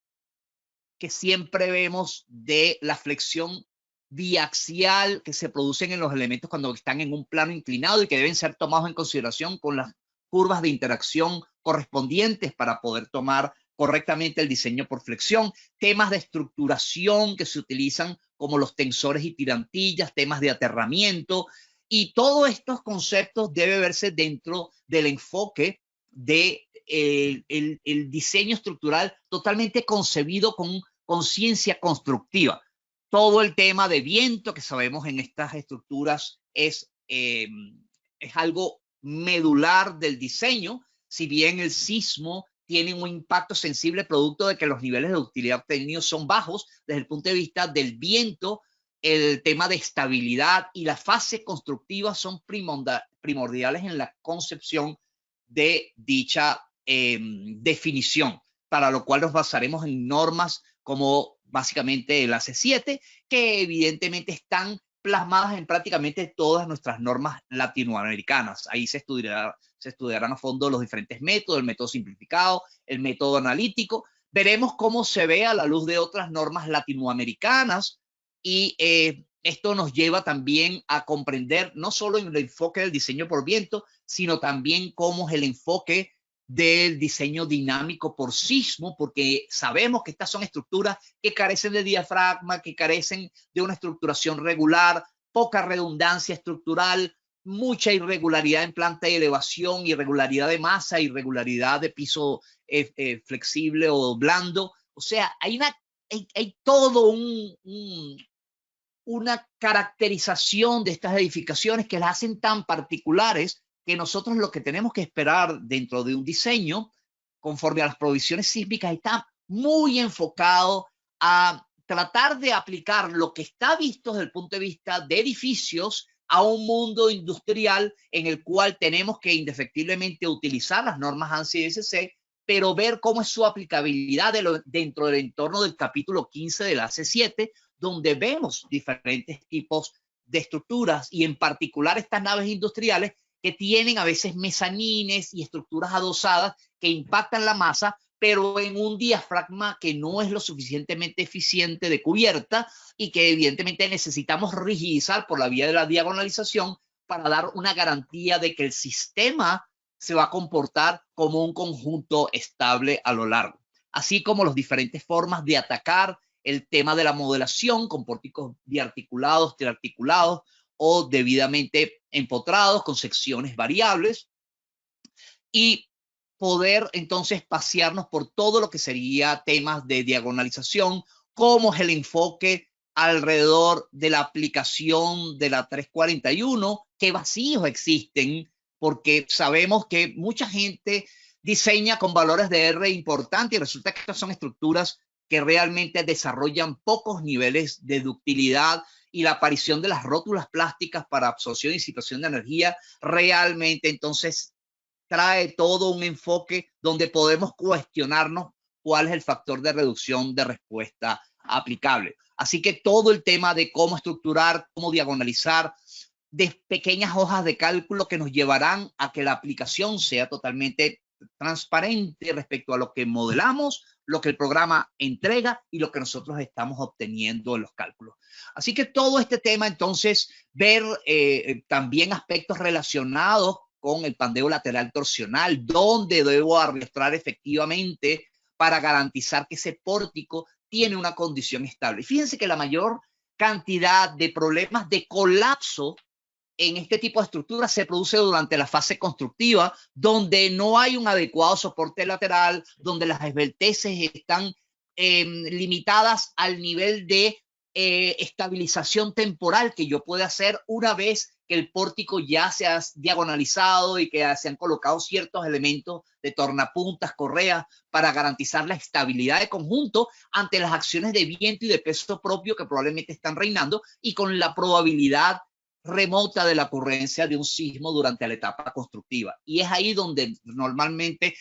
que siempre vemos de la flexión biaxial que se producen en los elementos cuando están en un plano inclinado y que deben ser tomados en consideración con las curvas de interacción correspondientes para poder tomar correctamente el diseño por flexión, temas de estructuración que se utilizan como los tensores y tirantillas, temas de aterramiento, y todos estos conceptos deben verse dentro del enfoque de el diseño estructural totalmente concebido con conciencia constructiva. Todo el tema de viento que sabemos en estas estructuras es algo medular del diseño, si bien el sismo tiene un impacto sensible producto de que los niveles de ductilidad obtenidos son bajos. Desde el punto de vista del viento, el tema de estabilidad y la fase constructiva son primordiales en la concepción de dicha definición, para lo cual nos basaremos en normas como básicamente el AC7, que evidentemente están plasmadas en prácticamente todas nuestras normas latinoamericanas. Ahí se estudiarán a fondo los diferentes métodos, el método simplificado, el método analítico. Veremos cómo se ve a la luz de otras normas latinoamericanas, y esto nos lleva también a comprender no solo el enfoque del diseño por viento, sino también cómo es el enfoque del diseño dinámico por sismo, porque sabemos que estas son estructuras que carecen de diafragma, que carecen de una estructuración regular, poca redundancia estructural, mucha irregularidad en planta y elevación, irregularidad de masa, irregularidad de piso flexible o blando. O sea, hay todo una caracterización de estas edificaciones que las hacen tan particulares, que nosotros lo que tenemos que esperar dentro de un diseño, conforme a las provisiones sísmicas, está muy enfocado a tratar de aplicar lo que está visto desde el punto de vista de edificios a un mundo industrial en el cual tenemos que indefectiblemente utilizar las normas ANSI y SC, pero ver cómo es su aplicabilidad dentro del entorno del capítulo 15 de la AC7, donde vemos diferentes tipos de estructuras y en particular estas naves industriales que tienen a veces mezanines y estructuras adosadas que impactan la masa, pero en un diafragma que no es lo suficientemente eficiente de cubierta y que evidentemente necesitamos rigidizar por la vía de la diagonalización para dar una garantía de que el sistema se va a comportar como un conjunto estable a lo largo. Así como las diferentes formas de atacar el tema de la modelación con pórticos biarticulados, triarticulados o debidamente empotrados con secciones variables, y poder entonces pasearnos por todo lo que sería temas de diagonalización, cómo es el enfoque alrededor de la aplicación de la 341, qué vacíos existen, porque sabemos que mucha gente diseña con valores de R importantes y resulta que son estructuras que realmente desarrollan pocos niveles de ductilidad, y la aparición de las rótulas plásticas para absorción y disipación de energía realmente entonces trae todo un enfoque donde podemos cuestionarnos cuál es el factor de reducción de respuesta aplicable. Así que todo el tema de cómo estructurar, cómo diagonalizar, de pequeñas hojas de cálculo que nos llevarán a que la aplicación sea totalmente transparente respecto a lo que modelamos, lo que el programa entrega y lo que nosotros estamos obteniendo en los cálculos. Así que todo este tema, entonces, ver también aspectos relacionados con el pandeo lateral torsional, dónde debo arrastrar efectivamente para garantizar que ese pórtico tiene una condición estable. Y fíjense que la mayor cantidad de problemas de colapso en este tipo de estructuras se produce durante la fase constructiva, donde no hay un adecuado soporte lateral, donde las esbelteces están limitadas al nivel de estabilización temporal que yo pueda hacer una vez que el pórtico ya se ha diagonalizado y que se han colocado ciertos elementos de tornapuntas, correas, para garantizar la estabilidad de conjunto ante las acciones de viento y de peso propio que probablemente están reinando y con la probabilidad remota de la ocurrencia de un sismo durante la etapa constructiva. Y es ahí donde normalmente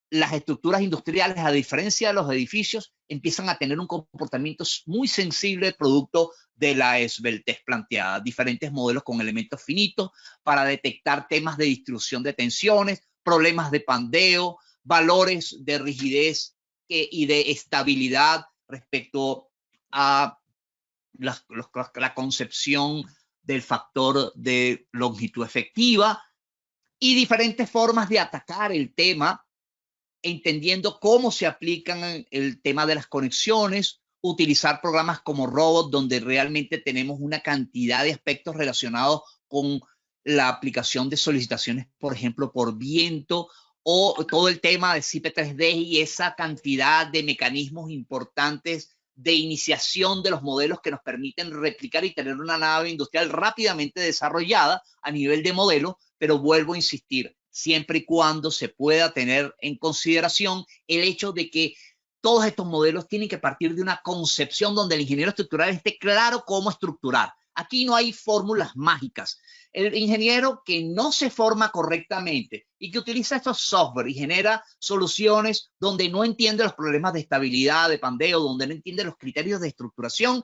las estructuras industriales, a diferencia de los edificios, empiezan a tener un comportamiento muy sensible producto de la esbeltez planteada. Diferentes modelos con elementos finitos para detectar temas de distribución de tensiones, problemas de pandeo, valores de rigidez y de estabilidad respecto a la concepción del factor de longitud efectiva y diferentes formas de atacar el tema, entendiendo cómo se aplican el tema de las conexiones, utilizar programas como Robot, donde realmente tenemos una cantidad de aspectos relacionados con la aplicación de solicitaciones, por ejemplo, por viento, o todo el tema de CIP 3D y esa cantidad de mecanismos importantes de iniciación de los modelos que nos permiten replicar y tener una nave industrial rápidamente desarrollada a nivel de modelo, pero vuelvo a insistir, siempre y cuando se pueda tener en consideración el hecho de que todos estos modelos tienen que partir de una concepción donde el ingeniero estructural esté claro cómo estructurar. Aquí no hay fórmulas mágicas. El ingeniero que no se forma correctamente y que utiliza estos software y genera soluciones donde no entiende los problemas de estabilidad, de pandeo, donde no entiende los criterios de estructuración,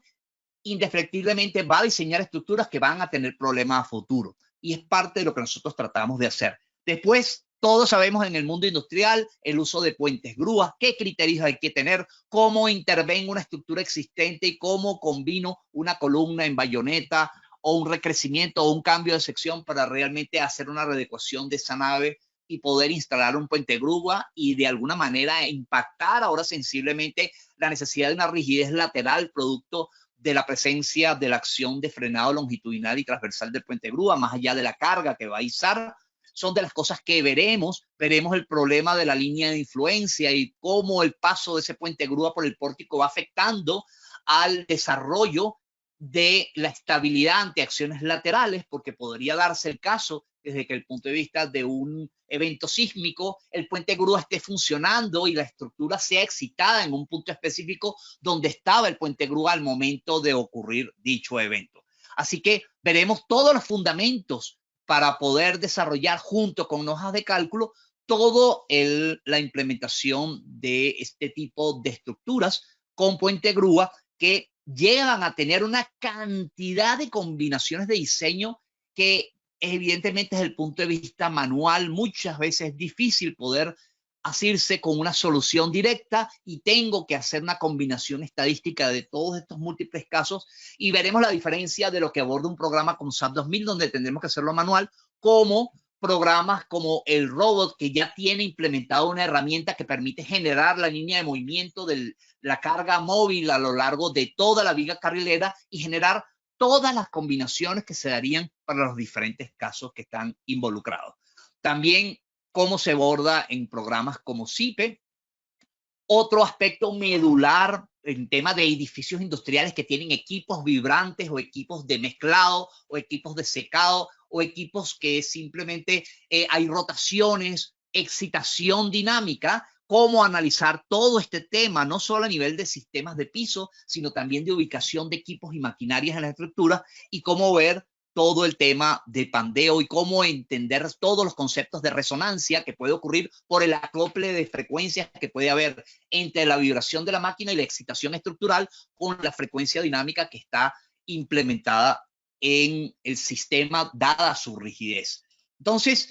indefectiblemente va a diseñar estructuras que van a tener problemas a futuro. Y es parte de lo que nosotros tratamos de hacer. Después, todos sabemos en el mundo industrial el uso de puentes grúas, qué criterios hay que tener, cómo intervengo una estructura existente y cómo combino una columna en bayoneta o un recrecimiento o un cambio de sección para realmente hacer una readecuación de esa nave y poder instalar un puente grúa y de alguna manera impactar ahora sensiblemente la necesidad de una rigidez lateral producto de la presencia de la acción de frenado longitudinal y transversal del puente grúa, más allá de la carga que va a izar. Son de las cosas que veremos el problema de la línea de influencia y cómo el paso de ese puente grúa por el pórtico va afectando al desarrollo de la estabilidad ante acciones laterales, porque podría darse el caso desde que el punto de vista de un evento sísmico, el puente grúa esté funcionando y la estructura sea excitada en un punto específico donde estaba el puente grúa al momento de ocurrir dicho evento. Así que veremos todos los fundamentos para poder desarrollar junto con hojas de cálculo toda la implementación de este tipo de estructuras con puente grúa que llegan a tener una cantidad de combinaciones de diseño que evidentemente desde el punto de vista manual muchas veces es difícil poder hacerse con una solución directa y tengo que hacer una combinación estadística de todos estos múltiples casos y veremos la diferencia de lo que aborda un programa como SAP 2000 donde tendremos que hacerlo manual, como programas como el robot que ya tiene implementado una herramienta que permite generar la línea de movimiento de la carga móvil a lo largo de toda la viga carrilera y generar todas las combinaciones que se darían para los diferentes casos que están involucrados. También cómo se aborda en programas como CIPE. Otro aspecto medular en tema de edificios industriales que tienen equipos vibrantes o equipos de mezclado o equipos de secado o equipos que simplemente hay rotaciones, excitación dinámica, cómo analizar todo este tema, no solo a nivel de sistemas de piso, sino también de ubicación de equipos y maquinarias en la estructura y cómo ver todo el tema de pandeo y cómo entender todos los conceptos de resonancia que puede ocurrir por el acople de frecuencias que puede haber entre la vibración de la máquina y la excitación estructural con la frecuencia dinámica que está implementada en el sistema dada su rigidez. Entonces,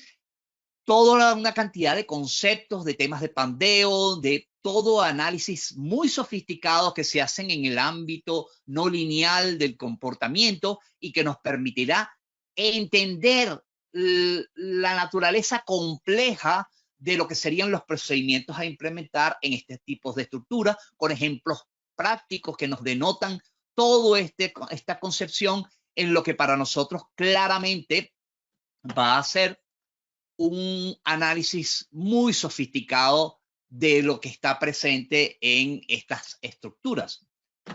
toda una cantidad de conceptos, de temas de pandeo, de todo análisis muy sofisticados que se hacen en el ámbito no lineal del comportamiento y que nos permitirá entender la naturaleza compleja de lo que serían los procedimientos a implementar en este tipo de estructuras, con ejemplos prácticos que nos denotan toda esta concepción en lo que para nosotros claramente va a ser un análisis muy sofisticado de lo que está presente en estas estructuras.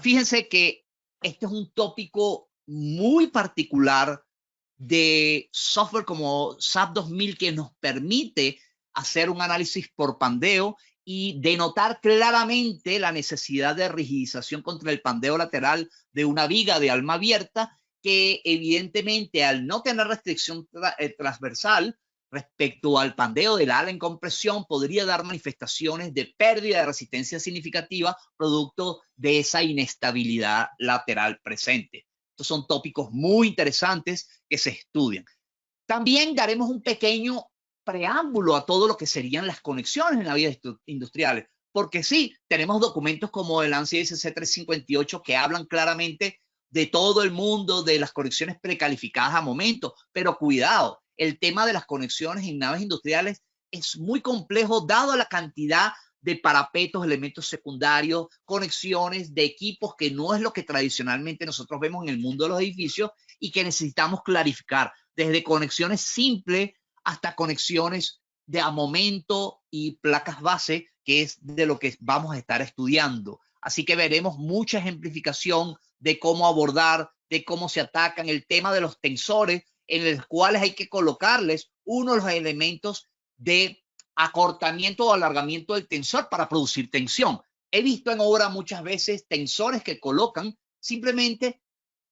Fíjense que este es un tópico muy particular de software como SAP 2000 que nos permite hacer un análisis por pandeo y denotar claramente la necesidad de rigidización contra el pandeo lateral de una viga de alma abierta que evidentemente al no tener restricción transversal respecto al pandeo del ala en compresión podría dar manifestaciones de pérdida de resistencia significativa producto de esa inestabilidad lateral presente. Estos son tópicos muy interesantes que se estudian. También daremos un pequeño preámbulo a todo lo que serían las conexiones en la vida industrial, porque sí, tenemos documentos como el ANSI SC 358 que hablan claramente de todo el mundo de las conexiones precalificadas a momento, pero cuidado, el tema de las conexiones en naves industriales es muy complejo dado la cantidad de parapetos, elementos secundarios, conexiones de equipos que no es lo que tradicionalmente nosotros vemos en el mundo de los edificios y que necesitamos clarificar, desde conexiones simples hasta conexiones de a momento y placas base, que es de lo que vamos a estar estudiando. Así que veremos mucha ejemplificación de cómo abordar, de cómo se atacan el tema de los tensores, en los cuales hay que colocarles uno de los elementos de acortamiento o alargamiento del tensor para producir tensión. He visto en obra muchas veces tensores que colocan simplemente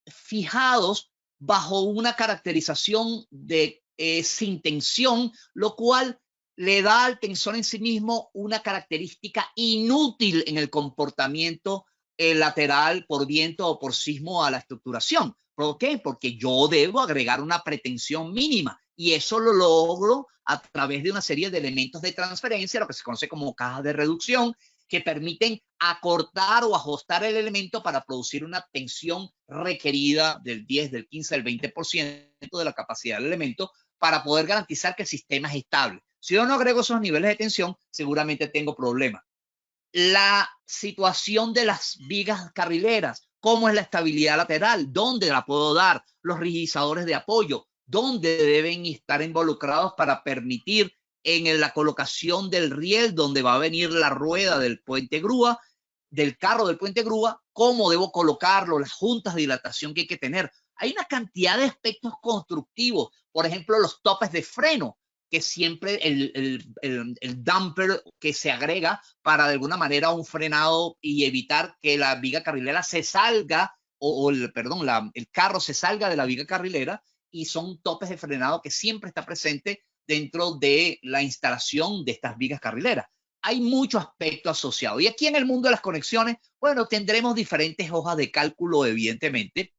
fijados bajo una caracterización de sin tensión, lo cual le da al tensor en sí mismo una característica inútil en el comportamiento lateral por viento o por sismo a la estructuración. ¿Por qué? Porque yo debo agregar una pretensión mínima y eso lo logro a través de una serie de elementos de transferencia, lo que se conoce como cajas de reducción, que permiten acortar o ajustar el elemento para producir una tensión requerida del 10, del 15, del 20% de la capacidad del elemento para poder garantizar que el sistema es estable. Si yo no agrego esos niveles de tensión, seguramente tengo problemas. La situación de las vigas carrileras, cómo es la estabilidad lateral, dónde la puedo dar, los rigidizadores de apoyo, dónde deben estar involucrados para permitir en la colocación del riel donde va a venir la rueda del puente grúa, del carro del puente grúa, cómo debo colocarlo, las juntas de dilatación que hay que tener. Hay una cantidad de aspectos constructivos, por ejemplo, los topes de freno, que siempre el damper que se agrega para de alguna manera un frenado y evitar que la viga carrilera se salga, el carro se salga de la viga carrilera, y son topes de frenado que siempre está presente dentro de la instalación de estas vigas carrileras. Hay mucho aspecto asociado. Y aquí en el mundo de las conexiones, bueno, tendremos diferentes hojas de cálculo, evidentemente.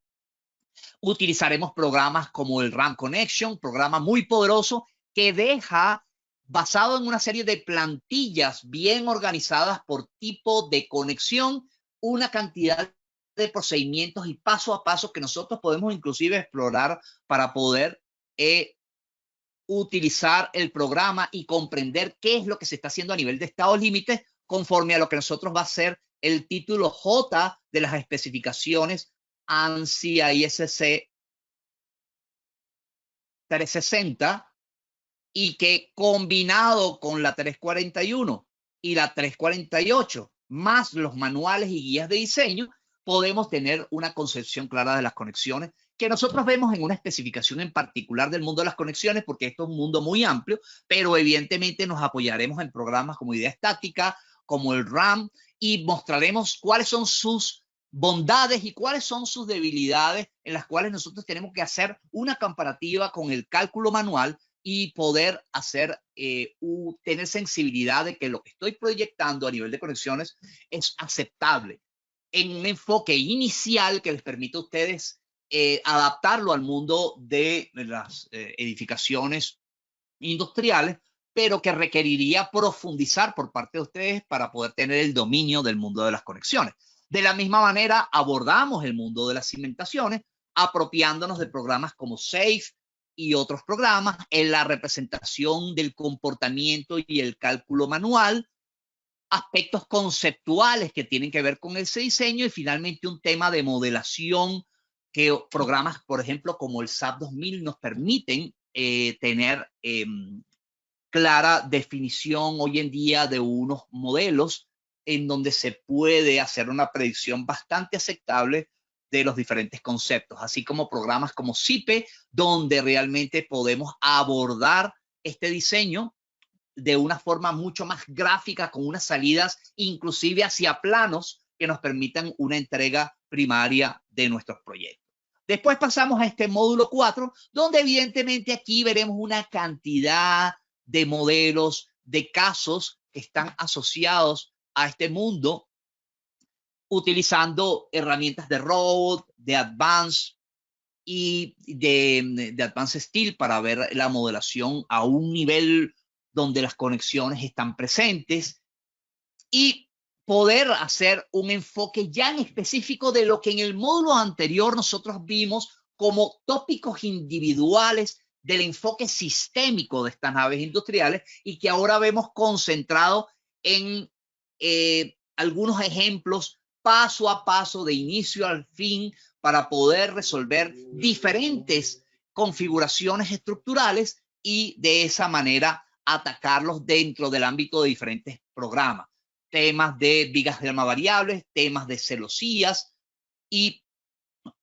Utilizaremos programas como el RAM Connection, programa muy poderoso que deja, basado en una serie de plantillas bien organizadas por tipo de conexión, una cantidad de procedimientos y paso a paso que nosotros podemos inclusive explorar para poder utilizar el programa y comprender qué es lo que se está haciendo a nivel de estados límites conforme a lo que nosotros va a ser el título J de las especificaciones ANSI ISC 360, y que combinado con la 341 y la 348 más los manuales y guías de diseño, podemos tener una concepción clara de las conexiones que nosotros vemos en una especificación en particular del mundo de las conexiones, porque esto es un mundo muy amplio, pero evidentemente nos apoyaremos en programas como idea estática, como el RAM, y mostraremos cuáles son sus bondades y cuáles son sus debilidades, en las cuales nosotros tenemos que hacer una comparativa con el cálculo manual y poder hacer, tener sensibilidad de que lo que estoy proyectando a nivel de conexiones es aceptable en un enfoque inicial que les permita a ustedes adaptarlo al mundo de las edificaciones industriales, pero que requeriría profundizar por parte de ustedes para poder tener el dominio del mundo de las conexiones. De la misma manera, abordamos el mundo de las cimentaciones, apropiándonos de programas como SAFE y otros programas en la representación del comportamiento y el cálculo manual, aspectos conceptuales que tienen que ver con ese diseño, y finalmente un tema de modelación que programas, por ejemplo, como el SAP 2000 nos permiten tener clara definición hoy en día de unos modelos en donde se puede hacer una predicción bastante aceptable de los diferentes conceptos, así como programas como CIPE, donde realmente podemos abordar este diseño de una forma mucho más gráfica, con unas salidas inclusive hacia planos que nos permitan una entrega primaria de nuestros proyectos. Después pasamos a este módulo 4, donde evidentemente aquí veremos una cantidad de modelos, de casos que están asociados a este mundo, utilizando herramientas de robot, de Advanced y de Advanced Steel para ver la modelación a un nivel donde las conexiones están presentes, y poder hacer un enfoque ya en específico de lo que en el módulo anterior nosotros vimos como tópicos individuales del enfoque sistémico de estas naves industriales, y que ahora vemos concentrado en algunos ejemplos paso a paso, de inicio al fin, para poder resolver diferentes configuraciones estructurales y de esa manera atacarlos dentro del ámbito de diferentes programas. Temas de vigas de alma variables, temas de celosías y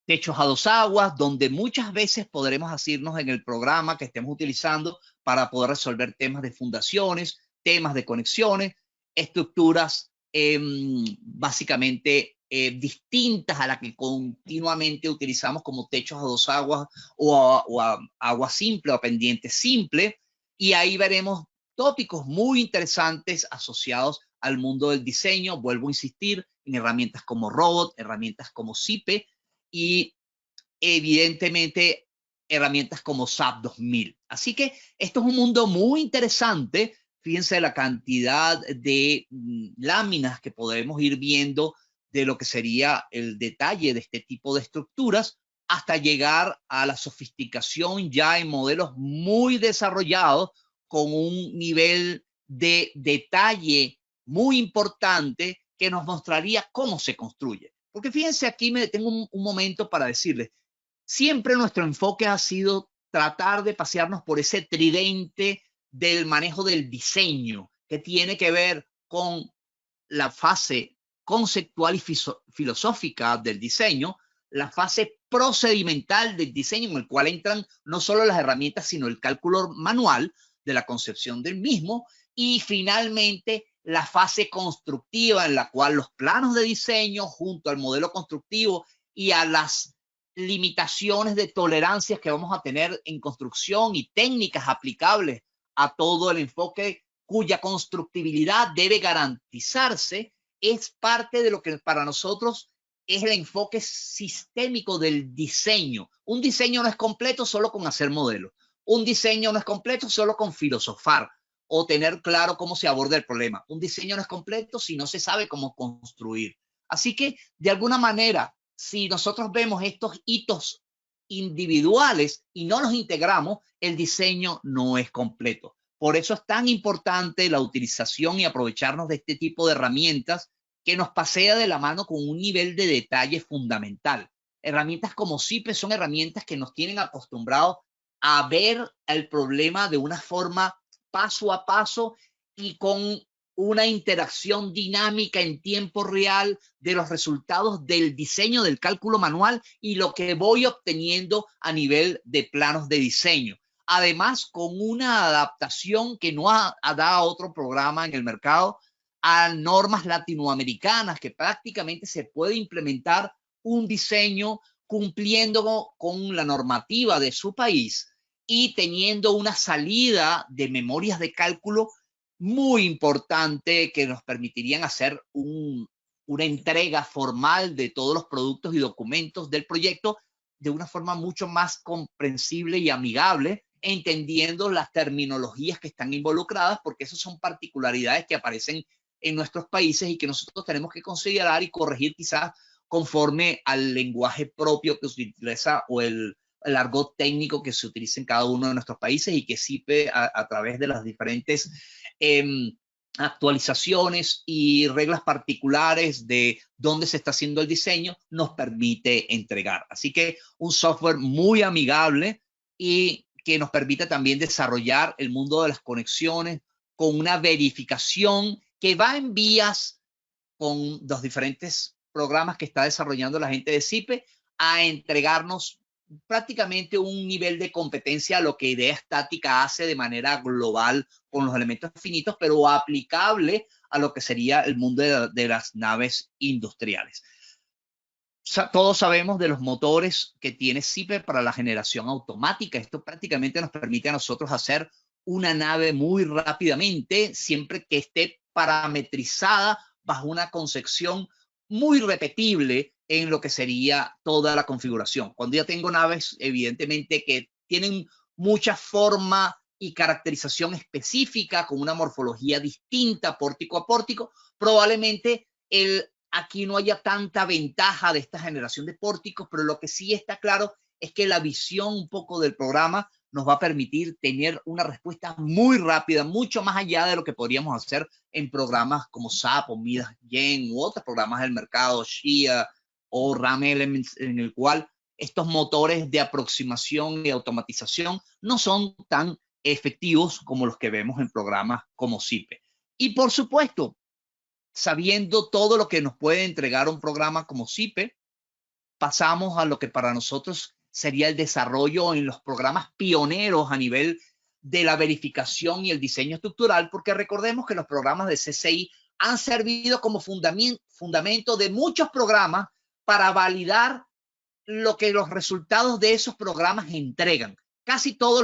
techos a dos aguas, donde muchas veces podremos asirnos en el programa que estemos utilizando para poder resolver temas de fundaciones, temas de conexiones, estructuras básicamente distintas a las que continuamente utilizamos, como techos a dos aguas o a agua simple o a pendiente simple. Y ahí veremos tópicos muy interesantes asociados al mundo del diseño. Vuelvo a insistir en herramientas como Robot, herramientas como CIPE y evidentemente herramientas como SAP 2000. Así que esto es un mundo muy interesante. Fíjense la cantidad de láminas que podemos ir viendo de lo que sería el detalle de este tipo de estructuras, hasta llegar a la sofisticación ya en modelos muy desarrollados, con un nivel de detalle muy importante que nos mostraría cómo se construye. Porque fíjense, aquí me detengo un momento para decirles, siempre nuestro enfoque ha sido tratar de pasearnos por ese tridente del manejo del diseño, que tiene que ver con la fase conceptual y filosófica del diseño, la fase procedimental del diseño, en el cual entran no solo las herramientas, sino el cálculo manual de la concepción del mismo, y finalmente la fase constructiva, en la cual los planos de diseño junto al modelo constructivo y a las limitaciones de tolerancias que vamos a tener en construcción y técnicas aplicables a todo el enfoque cuya constructibilidad debe garantizarse, es parte de lo que para nosotros es el enfoque sistémico del diseño. Un diseño no es completo solo con hacer modelos. Un diseño no es completo solo con filosofar o tener claro cómo se aborda el problema. Un diseño no es completo si no se sabe cómo construir. Así que, de alguna manera, si nosotros vemos estos hitos individuales y no los integramos, el diseño no es completo. Por eso es tan importante la utilización y aprovecharnos de este tipo de herramientas que nos pasea de la mano con un nivel de detalle fundamental. Herramientas como CIPE son herramientas que nos tienen acostumbrados a ver el problema de una forma paso a paso y con una interacción dinámica en tiempo real de los resultados del diseño del cálculo manual y lo que voy obteniendo a nivel de planos de diseño. Además, con una adaptación que no ha dado otro programa en el mercado a normas latinoamericanas, que prácticamente se puede implementar un diseño cumpliendo con la normativa de su país y teniendo una salida de memorias de cálculo muy importante que nos permitirían hacer una entrega formal de todos los productos y documentos del proyecto de una forma mucho más comprensible y amigable, entendiendo las terminologías que están involucradas, porque esas son particularidades que aparecen en nuestros países y que nosotros tenemos que considerar y corregir quizás conforme al lenguaje propio que se utiliza o el argot técnico que se utiliza en cada uno de nuestros países y que CIPE a través de las diferentes actualizaciones y reglas particulares de dónde se está haciendo el diseño nos permite entregar. Así que un software muy amigable y que nos permite también desarrollar el mundo de las conexiones con una verificación que va en vías con los diferentes programas que está desarrollando la gente de CIPE a entregarnos prácticamente un nivel de competencia a lo que Idea Estática hace de manera global con los elementos finitos, pero aplicable a lo que sería el mundo de las naves industriales. Todos sabemos de los motores que tiene CIPE para la generación automática. Esto prácticamente nos permite a nosotros hacer una nave muy rápidamente, siempre que esté parametrizada bajo una concepción muy repetible en lo que sería toda la configuración. Cuando ya tengo naves, evidentemente, que tienen mucha forma y caracterización específica, con una morfología distinta, pórtico a pórtico, probablemente aquí no haya tanta ventaja de esta generación de pórticos, pero lo que sí está claro es que la visión un poco del programa nos va a permitir tener una respuesta muy rápida, mucho más allá de lo que podríamos hacer en programas como SAP o Midas Gen u otros programas del mercado, Shia o RAM Elements, en el cual estos motores de aproximación y automatización no son tan efectivos como los que vemos en programas como CIPE. Y por supuesto, sabiendo todo lo que nos puede entregar un programa como CIPE, pasamos a lo que para nosotros sería el desarrollo en los programas pioneros a nivel de la verificación y el diseño estructural, porque recordemos que los programas de CCI han servido como fundamento de muchos programas para validar lo que los resultados de esos programas entregan. Casi todos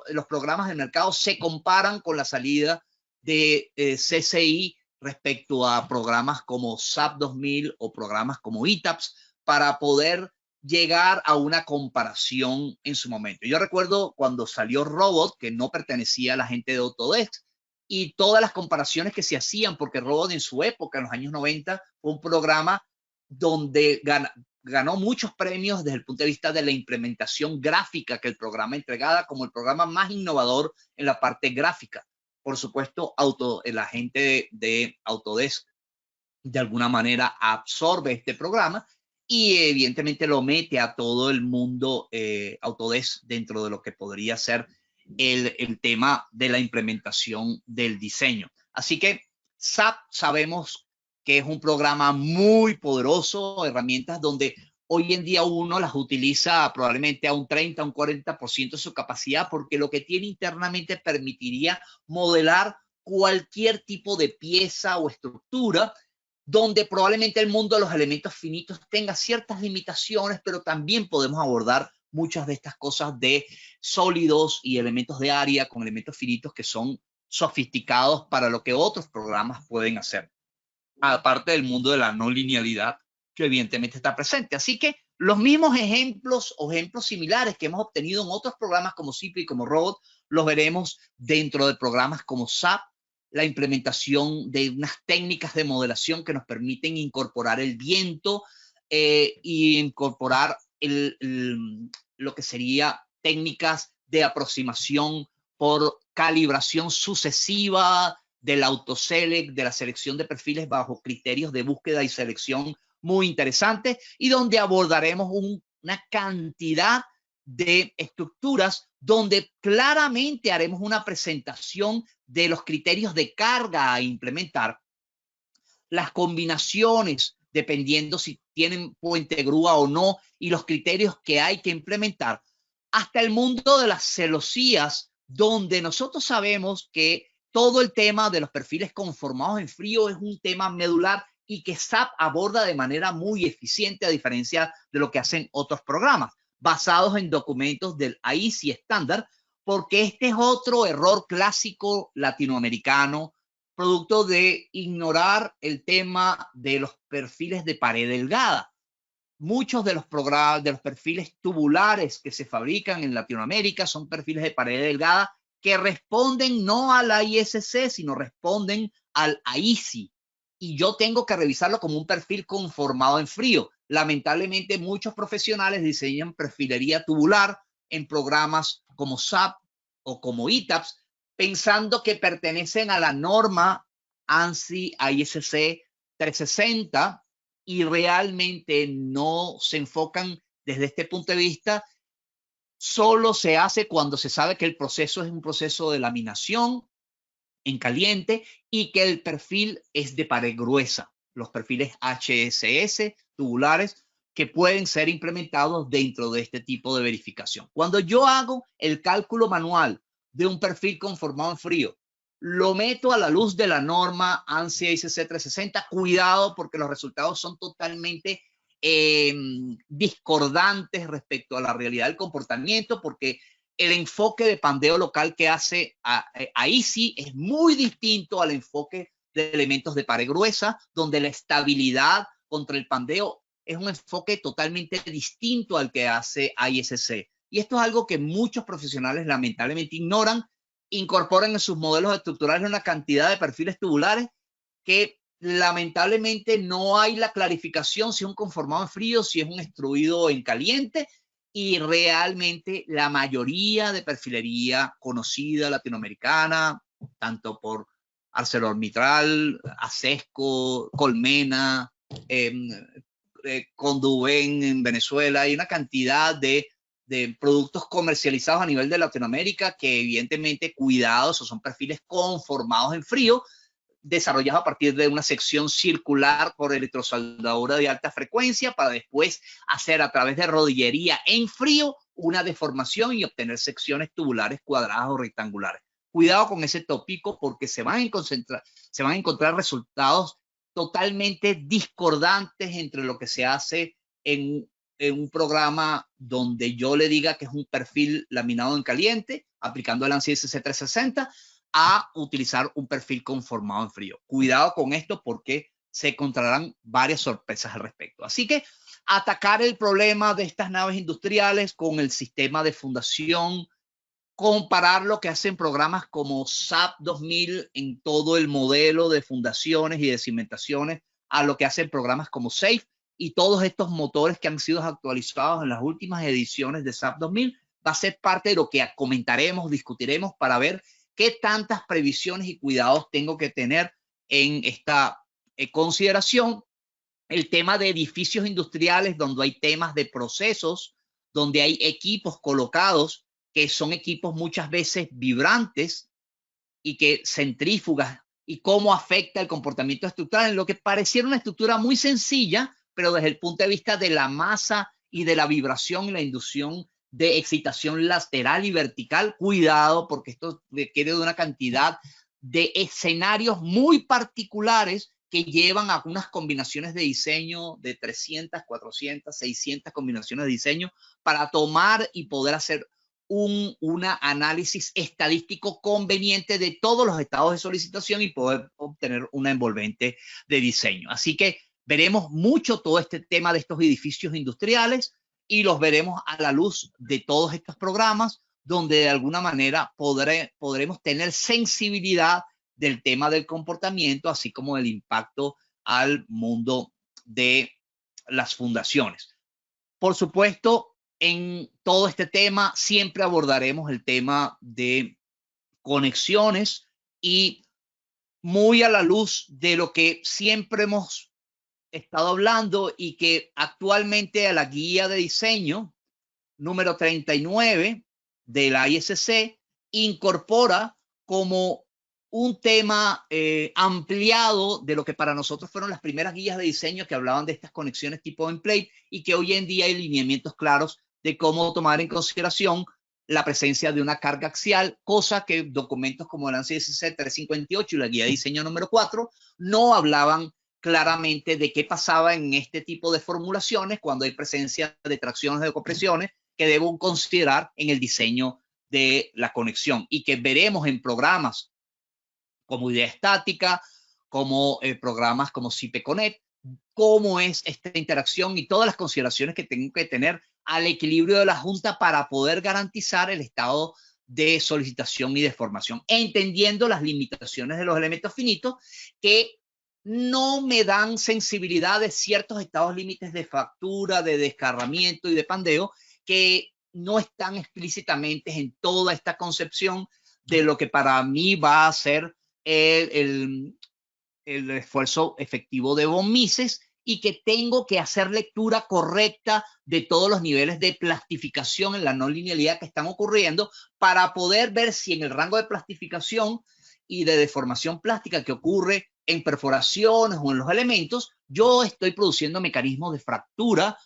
los programas del mercado se comparan con la salida de CCI respecto a programas como SAP 2000 o programas como ETAPS para poder llegar a una comparación en su momento. Yo recuerdo cuando salió Robot, que no pertenecía a la gente de Autodesk, y todas las comparaciones que se hacían, porque Robot en su época, en los años 90, fue un programa donde ganó muchos premios desde el punto de vista de la implementación gráfica que el programa entregaba como el programa más innovador en la parte gráfica. Por supuesto, la gente de Autodesk de alguna manera absorbe este programa y evidentemente lo mete a todo el mundo Autodesk dentro de lo que podría ser el tema de la implementación del diseño. Así que SAP sabemos que es un programa muy poderoso, herramientas donde hoy en día uno las utiliza probablemente a un 30, un 40% de su capacidad, porque lo que tiene internamente permitiría modelar cualquier tipo de pieza o estructura, donde probablemente el mundo de los elementos finitos tenga ciertas limitaciones, pero también podemos abordar muchas de estas cosas de sólidos y elementos de área con elementos finitos que son sofisticados para lo que otros programas pueden hacer, aparte del mundo de la no linealidad que evidentemente está presente. Así que los mismos ejemplos o ejemplos similares que hemos obtenido en otros programas como CIP y como Robot, los veremos dentro de programas como SAP, la implementación de unas técnicas de modelación que nos permiten incorporar el viento y incorporar lo que sería técnicas de aproximación por calibración sucesiva del autoselect, de la selección de perfiles bajo criterios de búsqueda y selección muy interesantes, y donde abordaremos una cantidad de estructuras donde claramente haremos una presentación de los criterios de carga a implementar, las combinaciones, dependiendo si tienen puente grúa o no, y los criterios que hay que implementar, hasta el mundo de las celosías, donde nosotros sabemos que todo el tema de los perfiles conformados en frío es un tema medular y que SAP aborda de manera muy eficiente, a diferencia de lo que hacen otros programas, basados en documentos del AISI estándar, porque este es otro error clásico latinoamericano, producto de ignorar el tema de los perfiles de pared delgada. Muchos de los programas, de los perfiles tubulares que se fabrican en Latinoamérica son perfiles de pared delgada que responden no a la ISC, sino responden al AISI. Y yo tengo que revisarlo como un perfil conformado en frío. Lamentablemente, muchos profesionales diseñan perfilería tubular en programas como SAP o como ITAPS, pensando que pertenecen a la norma ANSI ISC 360 y realmente no se enfocan desde este punto de vista. Solo se hace cuando se sabe que el proceso es un proceso de laminación en caliente y que el perfil es de pared gruesa. Los perfiles HSS tubulares que pueden ser implementados dentro de este tipo de verificación. Cuando yo hago el cálculo manual de un perfil conformado en frío, lo meto a la luz de la norma ANSI ISC 360, cuidado porque los resultados son totalmente discordantes respecto a la realidad del comportamiento, porque el enfoque de pandeo local que hace AISI es muy distinto al enfoque de elementos de pared gruesa, donde la estabilidad contra el pandeo es un enfoque totalmente distinto al que hace ISC. Y esto es algo que muchos profesionales lamentablemente ignoran, incorporan en sus modelos estructurales una cantidad de perfiles tubulares que lamentablemente no hay la clarificación si es un conformado en frío, si es un extruido en caliente, y realmente la mayoría de perfilería conocida latinoamericana, tanto por ArcelorMittal, Acesco, Colmena, Conduven en Venezuela, hay una cantidad de productos comercializados a nivel de Latinoamérica que evidentemente cuidados o son perfiles conformados en frío, desarrollados a partir de una sección circular por electrosoldadura de alta frecuencia para después hacer a través de rodillería en frío una deformación y obtener secciones tubulares cuadradas o rectangulares. Cuidado con ese tópico porque se van a encontrar resultados totalmente discordantes entre lo que se hace en un programa donde yo le diga que es un perfil laminado en caliente, aplicando el ANSI ISC 360, a utilizar un perfil conformado en frío. Cuidado con esto porque se encontrarán varias sorpresas al respecto. Así que atacar el problema de estas naves industriales con el sistema de fundación, comparar lo que hacen programas como SAP 2000 en todo el modelo de fundaciones y de cimentaciones a lo que hacen programas como SAFE y todos estos motores que han sido actualizados en las últimas ediciones de SAP 2000 va a ser parte de lo que comentaremos, discutiremos para ver qué tantas previsiones y cuidados tengo que tener en esta consideración. El tema de edificios industriales donde hay temas de procesos, donde hay equipos colocados que son equipos muchas veces vibrantes y que centrífugas y cómo afecta el comportamiento estructural en lo que pareciera una estructura muy sencilla, pero desde el punto de vista de la masa y de la vibración y la inducción de excitación lateral y vertical. Cuidado, porque esto requiere de una cantidad de escenarios muy particulares que llevan a unas combinaciones de diseño de 300, 400, 600 combinaciones de diseño para tomar y poder hacer un análisis estadístico conveniente de todos los estados de solicitación y poder obtener una envolvente de diseño. Así que veremos mucho todo este tema de estos edificios industriales y los veremos a la luz de todos estos programas, donde de alguna manera podremos tener sensibilidad del tema del comportamiento, así como del impacto al mundo de las fundaciones. Por supuesto, en todo este tema siempre abordaremos el tema de conexiones y muy a la luz de lo que siempre hemos estado hablando y que actualmente a la guía de diseño número 39 de la ISC incorpora como un tema ampliado de lo que para nosotros fueron las primeras guías de diseño que hablaban de estas conexiones tipo template y que hoy en día hay lineamientos claros de cómo tomar en consideración la presencia de una carga axial, cosa que documentos como el ANSI ISC 358 y la guía de diseño número 4 no hablaban claramente de qué pasaba en este tipo de formulaciones cuando hay presencia de tracciones de compresiones que debo considerar en el diseño de la conexión y que veremos en programas como Idea Estática, como programas como CIPE-Connect, cómo es esta interacción y todas las consideraciones que tengo que tener al equilibrio de la Junta para poder garantizar el estado de solicitación y de formación, entendiendo las limitaciones de los elementos finitos que no me dan sensibilidad de ciertos estados límites de fractura, de desgarramiento y de pandeo que no están explícitamente en toda esta concepción de lo que para mí va a ser el esfuerzo efectivo de von Mises y que tengo que hacer lectura correcta de todos los niveles de plastificación en la no linealidad que están ocurriendo para poder ver si en el rango de plastificación y de deformación plástica que ocurre en perforaciones o en los elementos, yo estoy produciendo mecanismos de fractura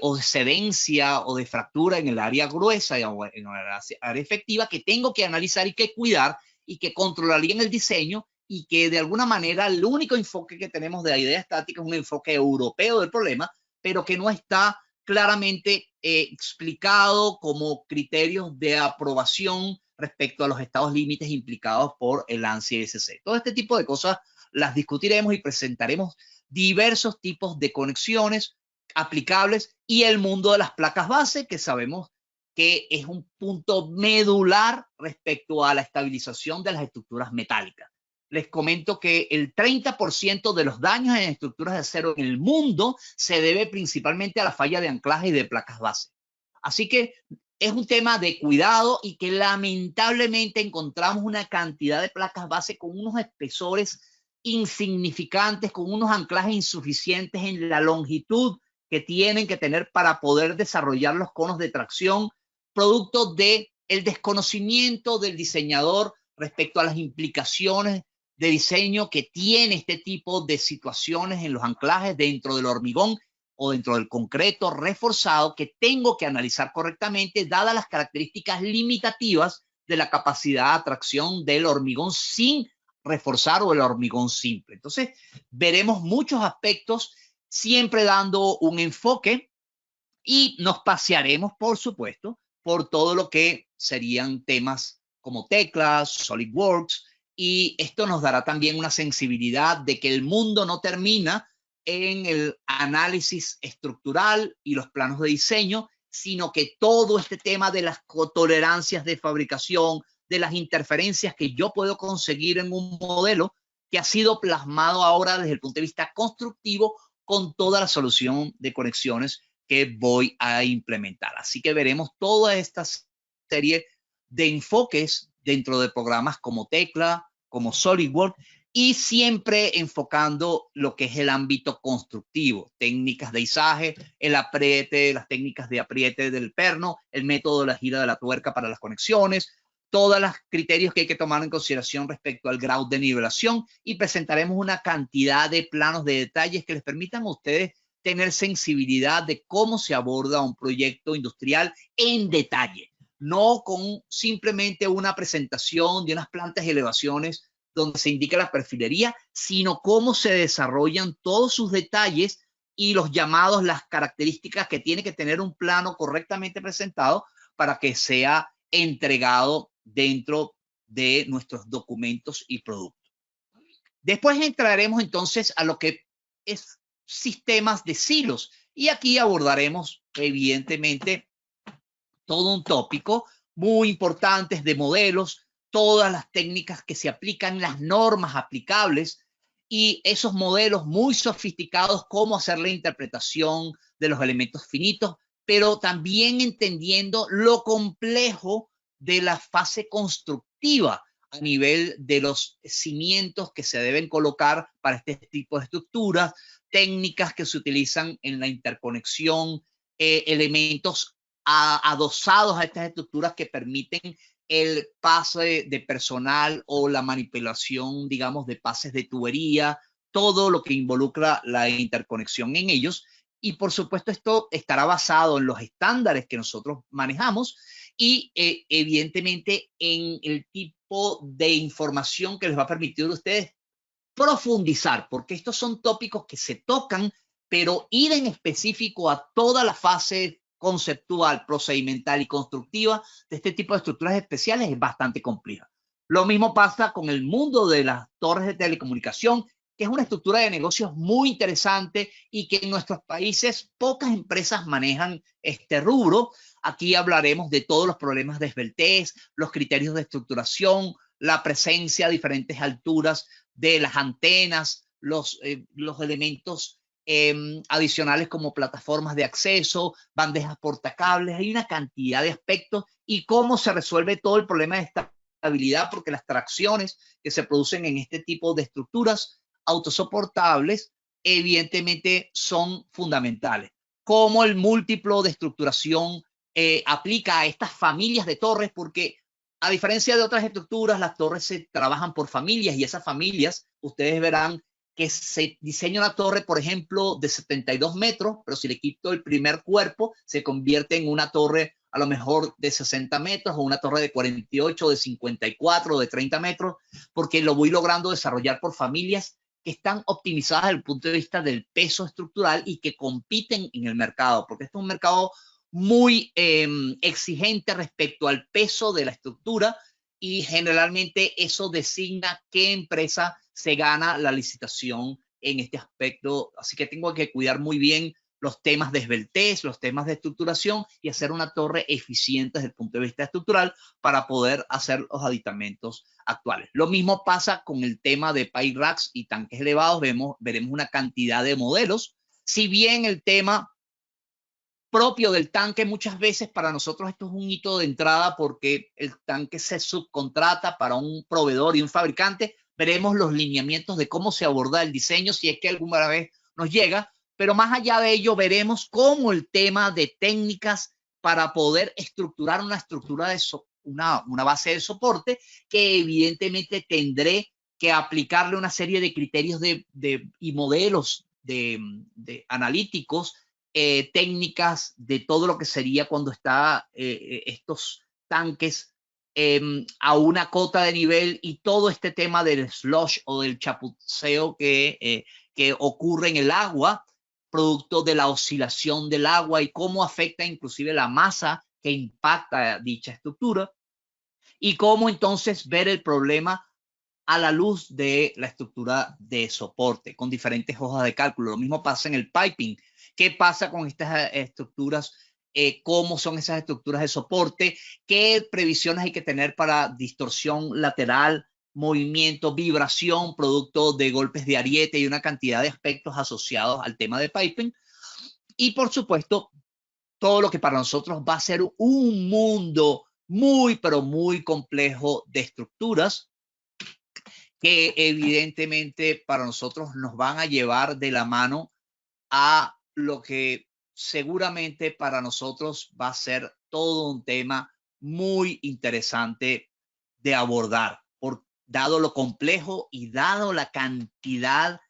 o de cedencia o de fractura en el área gruesa o en la área efectiva que tengo que analizar y que cuidar y que controlaría en el diseño y que de alguna manera el único enfoque que tenemos de la idea estática es un enfoque europeo del problema, pero que no está claramente explicado como criterios de aprobación respecto a los estados límites implicados por el ANSI-ISC. Todo este tipo de cosas las discutiremos y presentaremos diversos tipos de conexiones aplicables y el mundo de las placas base, que sabemos que es un punto medular respecto a la estabilización de las estructuras metálicas. Les comento que el 30% de los daños en estructuras de acero en el mundo se debe principalmente a la falla de anclaje y de placas base. Así que es un tema de cuidado y que lamentablemente encontramos una cantidad de placas base con unos espesores insignificantes, con unos anclajes insuficientes en la longitud que tienen que tener para poder desarrollar los conos de tracción, producto del desconocimiento del diseñador respecto a las implicaciones de diseño que tiene este tipo de situaciones en los anclajes dentro del hormigón o dentro del concreto reforzado que tengo que analizar correctamente dadas las características limitativas de la capacidad de atracción del hormigón sin reforzar o el hormigón simple. Entonces, veremos muchos aspectos siempre dando un enfoque y nos pasearemos, por supuesto, por todo lo que serían temas como teclas, SolidWorks, y esto nos dará también una sensibilidad de que el mundo no termina en el análisis estructural y los planos de diseño, sino que todo este tema de las tolerancias de fabricación, de las interferencias que yo puedo conseguir en un modelo que ha sido plasmado ahora desde el punto de vista constructivo con toda la solución de conexiones que voy a implementar. Así que veremos toda esta serie de enfoques dentro de programas como Tecla, como SolidWorks, y siempre enfocando lo que es el ámbito constructivo, técnicas de izaje, el apriete, las técnicas de apriete del perno, el método de la gira de la tuerca para las conexiones, todos los criterios que hay que tomar en consideración respecto al grado de nivelación y presentaremos una cantidad de planos de detalles que les permitan a ustedes tener sensibilidad de cómo se aborda un proyecto industrial en detalle, no con simplemente una presentación de unas plantas y elevaciones donde se indica la perfilería, sino cómo se desarrollan todos sus detalles y los llamados, las características que tiene que tener un plano correctamente presentado para que sea entregado dentro de nuestros documentos y productos. Después entraremos entonces a lo que es sistemas de silos y aquí abordaremos evidentemente todo un tópico muy importante de modelos, todas las técnicas que se aplican, las normas aplicables y esos modelos muy sofisticados, cómo hacer la interpretación de los elementos finitos, pero también entendiendo lo complejo de la fase constructiva a nivel de los cimientos que se deben colocar para este tipo de estructuras, técnicas que se utilizan en la interconexión, elementos adosados a estas estructuras que permiten el pase de personal o la manipulación, digamos, de pases de tubería, todo lo que involucra la interconexión en ellos. Y por supuesto esto estará basado en los estándares que nosotros manejamos y evidentemente en el tipo de información que les va a permitir a ustedes profundizar, porque estos son tópicos que se tocan, pero ir en específico a toda la fase conceptual, procedimental y constructiva de este tipo de estructuras especiales es bastante compleja. Lo mismo pasa con el mundo de las torres de telecomunicación, que es una estructura de negocios muy interesante y que en nuestros países pocas empresas manejan este rubro. Aquí hablaremos de todos los problemas de esbeltez, los criterios de estructuración, la presencia a diferentes alturas de las antenas, los elementos adicionales como plataformas de acceso, bandejas portacables, hay una cantidad de aspectos y cómo se resuelve todo el problema de estabilidad, porque las tracciones que se producen en este tipo de estructuras autosoportables evidentemente son fundamentales. Cómo el múltiplo de estructuración aplica a estas familias de torres, porque a diferencia de otras estructuras, las torres se trabajan por familias y esas familias, ustedes verán que se diseña una torre, por ejemplo, de 72 metros, pero si le quito el primer cuerpo, se convierte en una torre a lo mejor de 60 metros o una torre de 48, de 54, de 30 metros, porque lo voy logrando desarrollar por familias que están optimizadas desde el punto de vista del peso estructural y que compiten en el mercado, porque este es un mercado muy exigente respecto al peso de la estructura y generalmente eso designa qué empresa se gana la licitación en este aspecto. Así que tengo que cuidar muy bien los temas de esbeltez, los temas de estructuración y hacer una torre eficiente desde el punto de vista estructural para poder hacer los aditamentos actuales. Lo mismo pasa con el tema de pipe racks y tanques elevados. Veremos una cantidad de modelos. Si bien el tema propio del tanque muchas veces para nosotros esto es un hito de entrada porque el tanque se subcontrata para un proveedor y un fabricante, veremos los lineamientos de cómo se aborda el diseño si es que alguna vez nos llega, pero más allá de ello veremos cómo el tema de técnicas para poder estructurar una estructura de una base de soporte que evidentemente tendré que aplicarle una serie de criterios y modelos de analíticos, técnicas de todo lo que sería cuando está estos tanques a una cota de nivel y todo este tema del slush o del chapuceo que ocurre en el agua, producto de la oscilación del agua y cómo afecta inclusive la masa que impacta dicha estructura y cómo entonces ver el problema a la luz de la estructura de soporte con diferentes hojas de cálculo. Lo mismo pasa en el piping. ¿Qué pasa con estas estructuras? ¿Cómo son esas estructuras de soporte? ¿Qué previsiones hay que tener para distorsión lateral, movimiento, vibración, producto de golpes de ariete y una cantidad de aspectos asociados al tema de piping? Y por supuesto, todo lo que para nosotros va a ser un mundo muy, pero muy complejo de estructuras que evidentemente para nosotros nos van a llevar de la mano a lo que seguramente para nosotros va a ser todo un tema muy interesante de abordar, dado lo complejo y dado la cantidad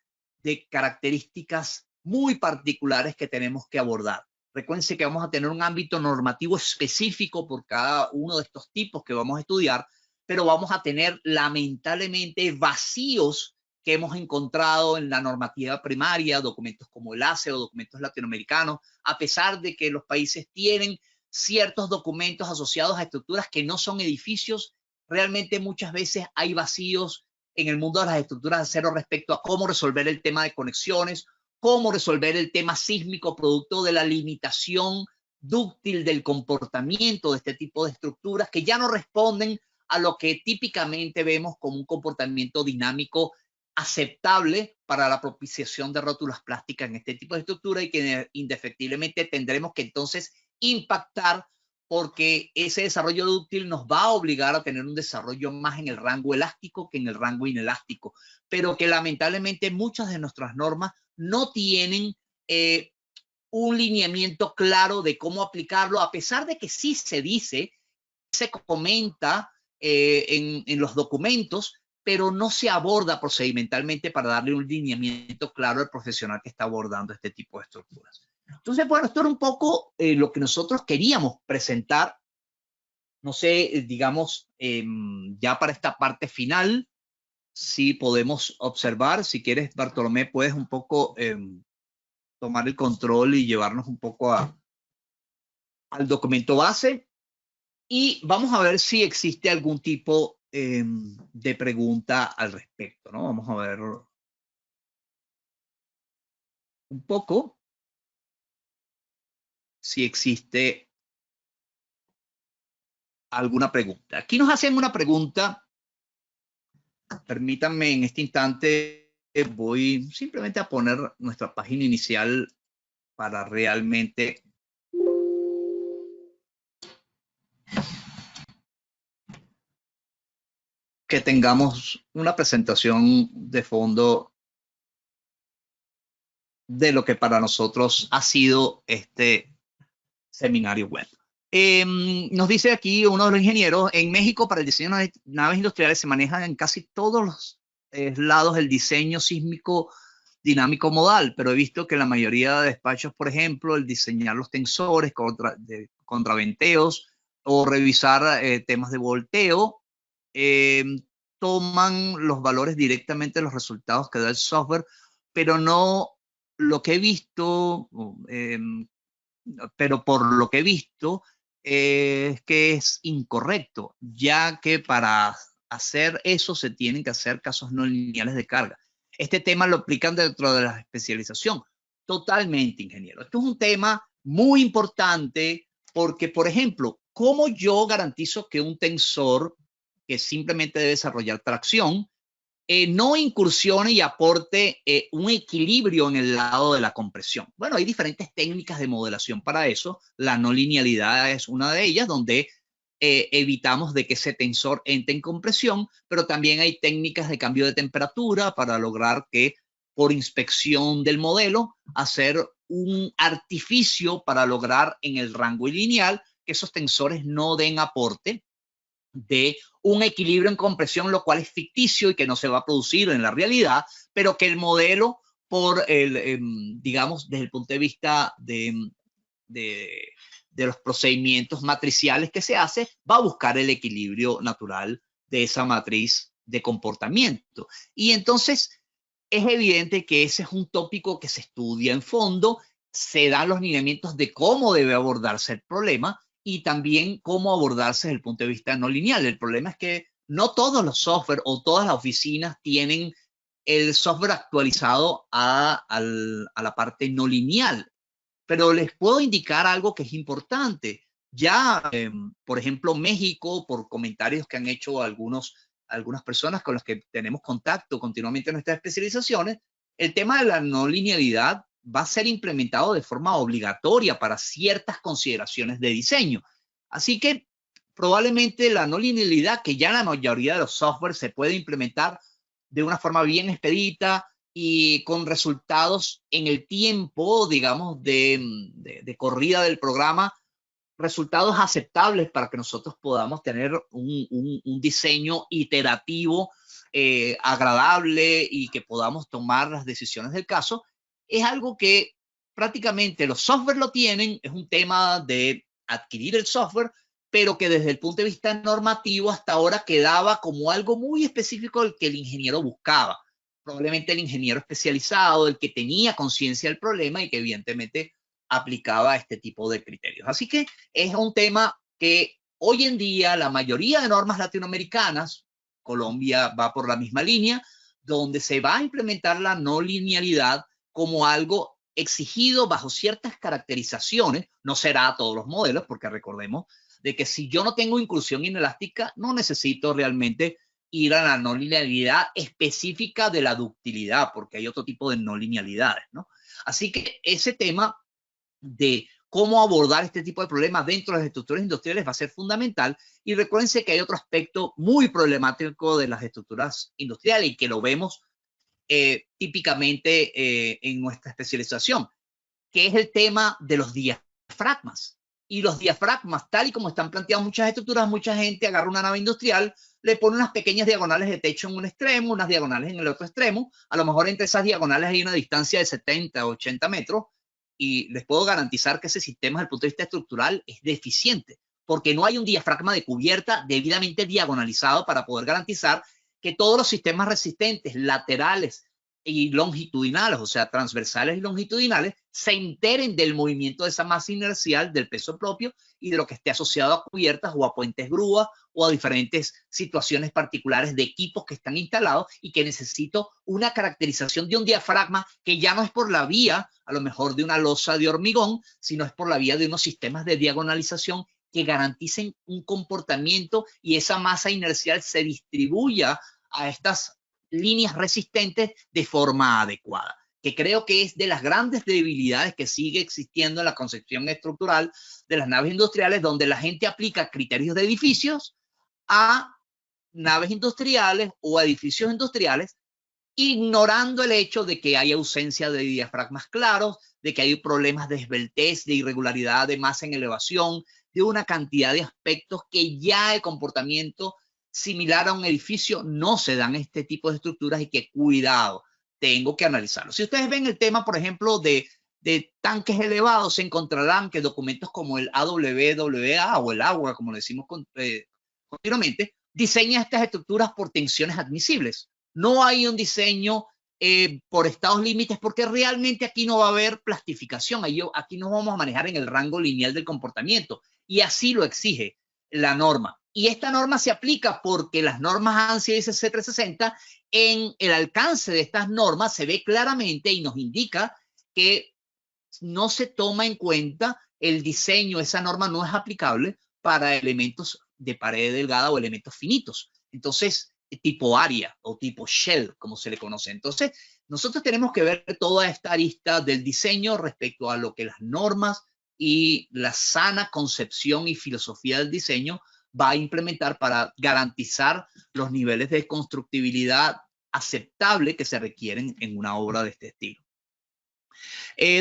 de características muy particulares que tenemos que abordar. Recuérdense que vamos a tener un ámbito normativo específico por cada uno de estos tipos que vamos a estudiar, pero vamos a tener lamentablemente vacíos que hemos encontrado en la normativa primaria, documentos como el ACE o documentos latinoamericanos, a pesar de que los países tienen ciertos documentos asociados a estructuras que no son edificios. Realmente muchas veces hay vacíos en el mundo de las estructuras de acero respecto a cómo resolver el tema de conexiones, cómo resolver el tema sísmico producto de la limitación dúctil del comportamiento de este tipo de estructuras que ya no responden a lo que típicamente vemos como un comportamiento dinámico aceptable para la propiciación de rótulas plásticas en este tipo de estructura y que indefectiblemente tendremos que entonces impactar porque ese desarrollo dúctil nos va a obligar a tener un desarrollo más en el rango elástico que en el rango inelástico, pero que lamentablemente muchas de nuestras normas no tienen un lineamiento claro de cómo aplicarlo, a pesar de que sí se dice, se comenta en los documentos, pero no se aborda procedimentalmente para darle un lineamiento claro al profesional que está abordando este tipo de estructuras. Entonces, bueno, esto era un poco lo que nosotros queríamos presentar. No sé, digamos, ya para esta parte final, si podemos observar, si quieres, Bartolomé, puedes un poco tomar el control y llevarnos un poco al documento base. Y vamos a ver si existe algún tipo de pregunta al respecto, ¿no? Vamos a ver un poco si existe alguna pregunta. Aquí nos hacen una pregunta. Permítanme en este instante, voy simplemente a poner nuestra página inicial para realmente que tengamos una presentación de fondo de lo que para nosotros ha sido este seminario web. Nos dice aquí uno de los ingenieros, en México para el diseño de naves industriales se maneja en casi todos los lados el diseño sísmico dinámico modal, pero he visto que la mayoría de despachos, por ejemplo, el diseñar los tensores contraventeos o revisar temas de volteo, toman los valores directamente de los resultados que da el software, pero no lo que he visto, pero por lo que he visto, es que es incorrecto, ya que para hacer eso se tienen que hacer casos no lineales de carga. Este tema lo aplican dentro de la especialización. Totalmente, ingeniero. Esto es un tema muy importante porque, por ejemplo, ¿cómo yo garantizo que un tensor que simplemente debe desarrollar tracción no incursione y aporte un equilibrio en el lado de la compresión? Bueno, hay diferentes técnicas de modelación para eso. La no linealidad es una de ellas, donde evitamos de que ese tensor entre en compresión, pero también hay técnicas de cambio de temperatura para lograr que por inspección del modelo, hacer un artificio para lograr en el rango lineal que esos tensores no den aporte de un equilibrio en compresión, lo cual es ficticio y que no se va a producir en la realidad, pero que el modelo, por digamos, desde el punto de vista de los procedimientos matriciales que se hace, va a buscar el equilibrio natural de esa matriz de comportamiento. Y entonces es evidente que ese es un tópico que se estudia en fondo, se dan los lineamientos de cómo debe abordarse el problema y también cómo abordarse desde el punto de vista no lineal. El problema es que no todos los software o todas las oficinas tienen el software actualizado a la parte no lineal. Pero les puedo indicar algo que es importante. Ya, por ejemplo, México, por comentarios que han hecho algunas personas con las que tenemos contacto continuamente en nuestras especializaciones, el tema de la no linealidad va a ser implementado de forma obligatoria para ciertas consideraciones de diseño. Así que probablemente la no linealidad, que ya en la mayoría de los software se puede implementar de una forma bien expedita y con resultados en el tiempo, digamos, de corrida del programa, resultados aceptables para que nosotros podamos tener un diseño iterativo agradable y que podamos tomar las decisiones del caso, es algo que prácticamente los software lo tienen, es un tema de adquirir el software, pero que desde el punto de vista normativo hasta ahora quedaba como algo muy específico del que el ingeniero buscaba. Probablemente el ingeniero especializado, el que tenía conciencia del problema y que evidentemente aplicaba este tipo de criterios. Así que es un tema que hoy en día la mayoría de normas latinoamericanas, Colombia va por la misma línea, donde se va a implementar la no linealidad como algo exigido bajo ciertas caracterizaciones. No será a todos los modelos, porque recordemos de que si yo no tengo inclusión inelástica, no necesito realmente ir a la no linealidad específica de la ductilidad, porque hay otro tipo de no linealidades, ¿no? Así que ese tema de cómo abordar este tipo de problemas dentro de las estructuras industriales va a ser fundamental. Y recuérdense que hay otro aspecto muy problemático de las estructuras industriales y que lo vemos típicamente en nuestra especialización, que es el tema de los diafragmas. Y los diafragmas, tal y como están planteados muchas estructuras, mucha gente agarra una nave industrial, le pone unas pequeñas diagonales de techo en un extremo, unas diagonales en el otro extremo. A lo mejor entre esas diagonales hay una distancia de 70 o 80 metros. Y les puedo garantizar que ese sistema, desde el punto de vista estructural, es deficiente, porque no hay un diafragma de cubierta debidamente diagonalizado para poder garantizar que todos los sistemas resistentes laterales y longitudinales, o sea, transversales y longitudinales, se enteren del movimiento de esa masa inercial, del peso propio y de lo que esté asociado a cubiertas o a puentes grúa o a diferentes situaciones particulares de equipos que están instalados y que necesito una caracterización de un diafragma que ya no es por la vía, a lo mejor de una losa de hormigón, sino es por la vía de unos sistemas de diagonalización que garanticen un comportamiento y esa masa inercial se distribuya a estas líneas resistentes de forma adecuada, que creo que es de las grandes debilidades que sigue existiendo en la concepción estructural de las naves industriales, donde la gente aplica criterios de edificios a naves industriales o a edificios industriales, ignorando el hecho de que hay ausencia de diafragmas claros, de que hay problemas de esbeltez, de irregularidad de masa en elevación, de una cantidad de aspectos que ya el comportamiento similar a un edificio no se dan este tipo de estructuras y que cuidado, tengo que analizarlo. Si ustedes ven el tema, por ejemplo, de tanques elevados, se encontrarán que documentos como el AWWA o el agua, como le decimos continuamente, diseña estas estructuras por tensiones admisibles. No hay un diseño por estados límites, porque realmente aquí no va a haber plastificación, aquí nos vamos a manejar en el rango lineal del comportamiento, y así lo exige la norma. Y esta norma se aplica porque las normas ANSI y ISC 360, en el alcance de estas normas se ve claramente y nos indica que no se toma en cuenta el diseño, esa norma no es aplicable para elementos de pared delgada o elementos finitos. Entonces, tipo área o tipo shell, como se le conoce. Entonces, nosotros tenemos que ver toda esta arista del diseño respecto a lo que las normas y la sana concepción y filosofía del diseño va a implementar para garantizar los niveles de constructibilidad aceptable que se requieren en una obra de este estilo.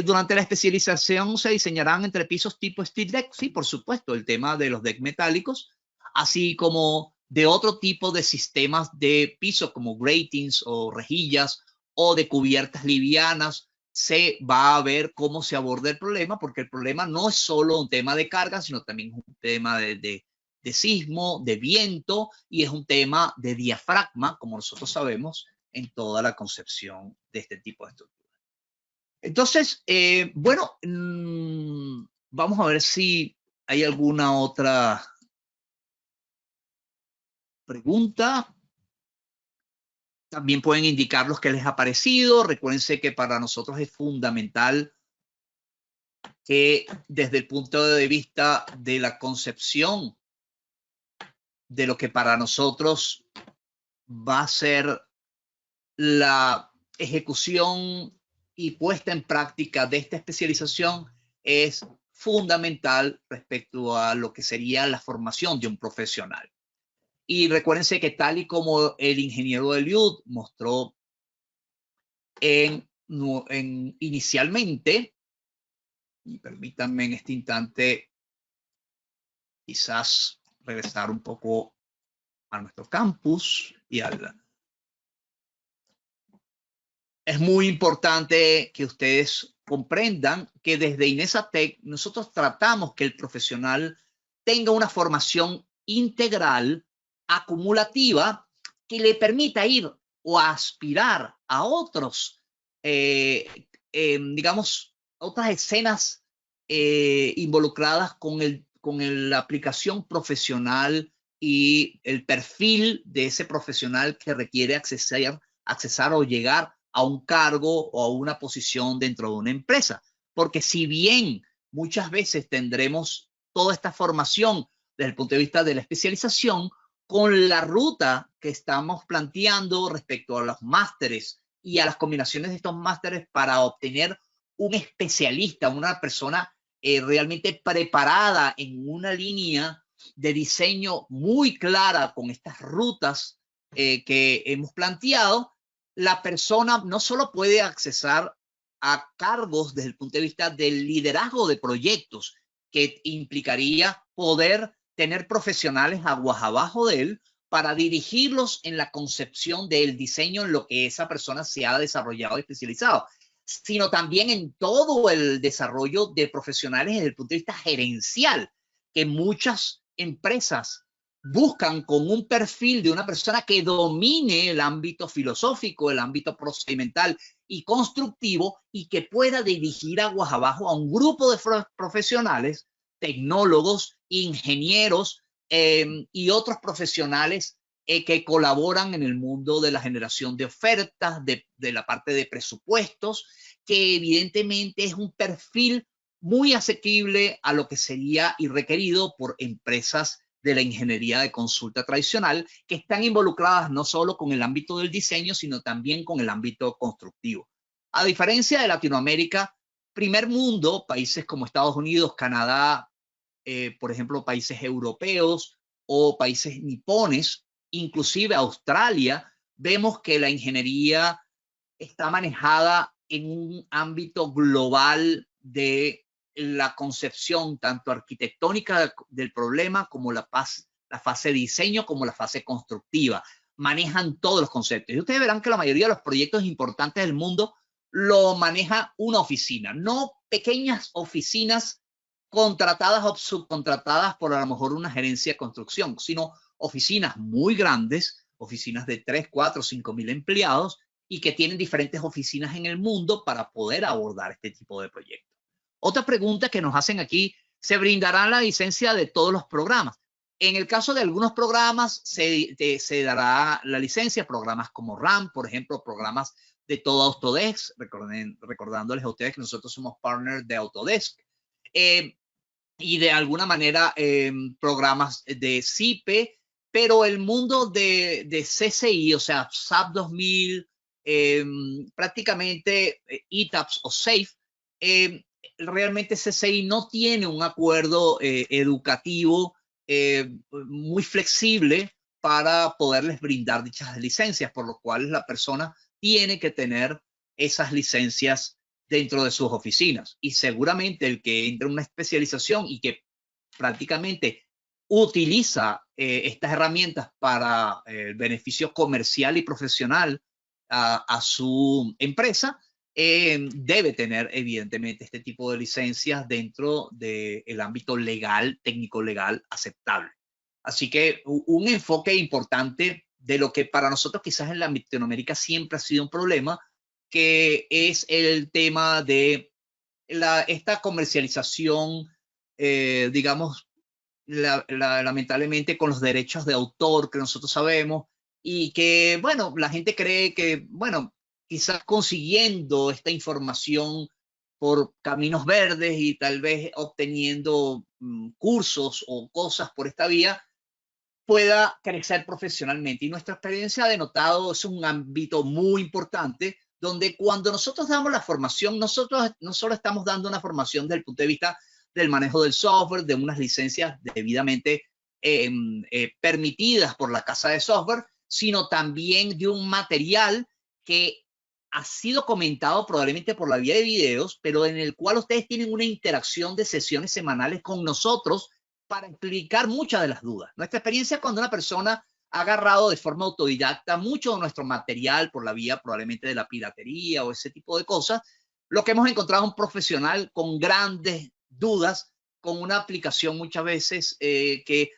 Durante la especialización se diseñarán entrepisos tipo steel deck, sí, por supuesto, el tema de los deck metálicos, así como de otro tipo de sistemas de piso como gratings o rejillas o de cubiertas livianas. Se va a ver cómo se aborda el problema, porque el problema no es solo un tema de carga, sino también un tema de sismo, de viento, y es un tema de diafragma, como nosotros sabemos, en toda la concepción de este tipo de estructuras. Entonces, bueno, vamos a ver si hay alguna otra pregunta. También pueden indicarnos qué les ha parecido. Recuérdense que para nosotros es fundamental que desde el punto de vista de la concepción de lo que para nosotros va a ser la ejecución y puesta en práctica de esta especialización es fundamental respecto a lo que sería la formación de un profesional. Y recuérdense que tal y como el ingeniero Eliud mostró inicialmente, y permítanme en este instante quizás regresar un poco a nuestro campus y es muy importante que ustedes comprendan que desde Inesatec nosotros tratamos que el profesional tenga una formación integral, acumulativa, que le permita ir o aspirar a otros, digamos, otras escenas involucradas con la aplicación profesional y el perfil de ese profesional que requiere accesar o llegar a un cargo o a una posición dentro de una empresa. Porque si bien muchas veces tendremos toda esta formación desde el punto de vista de la especialización, con la ruta que estamos planteando respecto a los másteres y a las combinaciones de estos másteres para obtener un especialista, una persona realmente preparada en una línea de diseño muy clara con estas rutas que hemos planteado, la persona no solo puede accesar a cargos desde el punto de vista del liderazgo de proyectos, que implicaría poder tener profesionales aguas abajo de él para dirigirlos en la concepción del diseño en lo que esa persona se ha desarrollado y especializado, sino también en todo el desarrollo de profesionales desde el punto de vista gerencial, que muchas empresas buscan con un perfil de una persona que domine el ámbito filosófico, el ámbito procedimental y constructivo y que pueda dirigir aguas abajo a un grupo de profesionales, tecnólogos, ingenieros y otros profesionales que colaboran en el mundo de la generación de ofertas, de la parte de presupuestos, que evidentemente es un perfil muy asequible a lo que sería y requerido por empresas de la ingeniería de consulta tradicional, que están involucradas no solo con el ámbito del diseño, sino también con el ámbito constructivo. A diferencia de Latinoamérica, primer mundo, países como Estados Unidos, Canadá, por ejemplo, países europeos o países nipones, inclusive Australia, vemos que la ingeniería está manejada en un ámbito global de la concepción tanto arquitectónica del problema como la fase de diseño como la fase constructiva. Manejan todos los conceptos. Y ustedes verán que la mayoría de los proyectos importantes del mundo lo maneja una oficina, no pequeñas oficinas contratadas o subcontratadas por a lo mejor una gerencia de construcción, sino oficinas muy grandes, oficinas de 3, 4, 5 mil empleados y que tienen diferentes oficinas en el mundo para poder abordar este tipo de proyectos. Otra pregunta que nos hacen aquí, ¿se brindará la licencia de todos los programas? En el caso de algunos programas se dará la licencia, programas como RAM, por ejemplo, programas de todo Autodesk, recordándoles a ustedes que nosotros somos partners de Autodesk, y de alguna manera programas de CIPE, pero el mundo de CCI, o sea, SAP 2000, prácticamente ETAPS o SAFE, realmente CCI no tiene un acuerdo educativo muy flexible para poderles brindar dichas licencias, por lo cual la persona tiene que tener esas licencias dentro de sus oficinas. Y seguramente el que entra en una especialización y que prácticamente utiliza estas herramientas para el beneficio comercial y profesional a su empresa, debe tener evidentemente este tipo de licencias dentro del ámbito legal, técnico-legal aceptable. Así que un enfoque importante de lo que para nosotros quizás en Latinoamérica siempre ha sido un problema, que es el tema de esta comercialización, digamos, lamentablemente con los derechos de autor que nosotros sabemos y que, bueno, la gente cree que, bueno, quizás consiguiendo esta información por caminos verdes y tal vez obteniendo cursos o cosas por esta vía, pueda crecer profesionalmente. Y nuestra experiencia ha denotado, es un ámbito muy importante, donde cuando nosotros damos la formación, nosotros no solo estamos dando una formación desde el punto de vista del manejo del software, de unas licencias debidamente permitidas por la casa de software, sino también de un material que ha sido comentado probablemente por la vía de videos, pero en el cual ustedes tienen una interacción de sesiones semanales con nosotros para explicar muchas de las dudas. Nuestra experiencia cuando una persona ha agarrado de forma autodidacta mucho de nuestro material por la vía probablemente de la piratería o ese tipo de cosas, lo que hemos encontrado es un profesional con grandes dudas, con una aplicación muchas veces que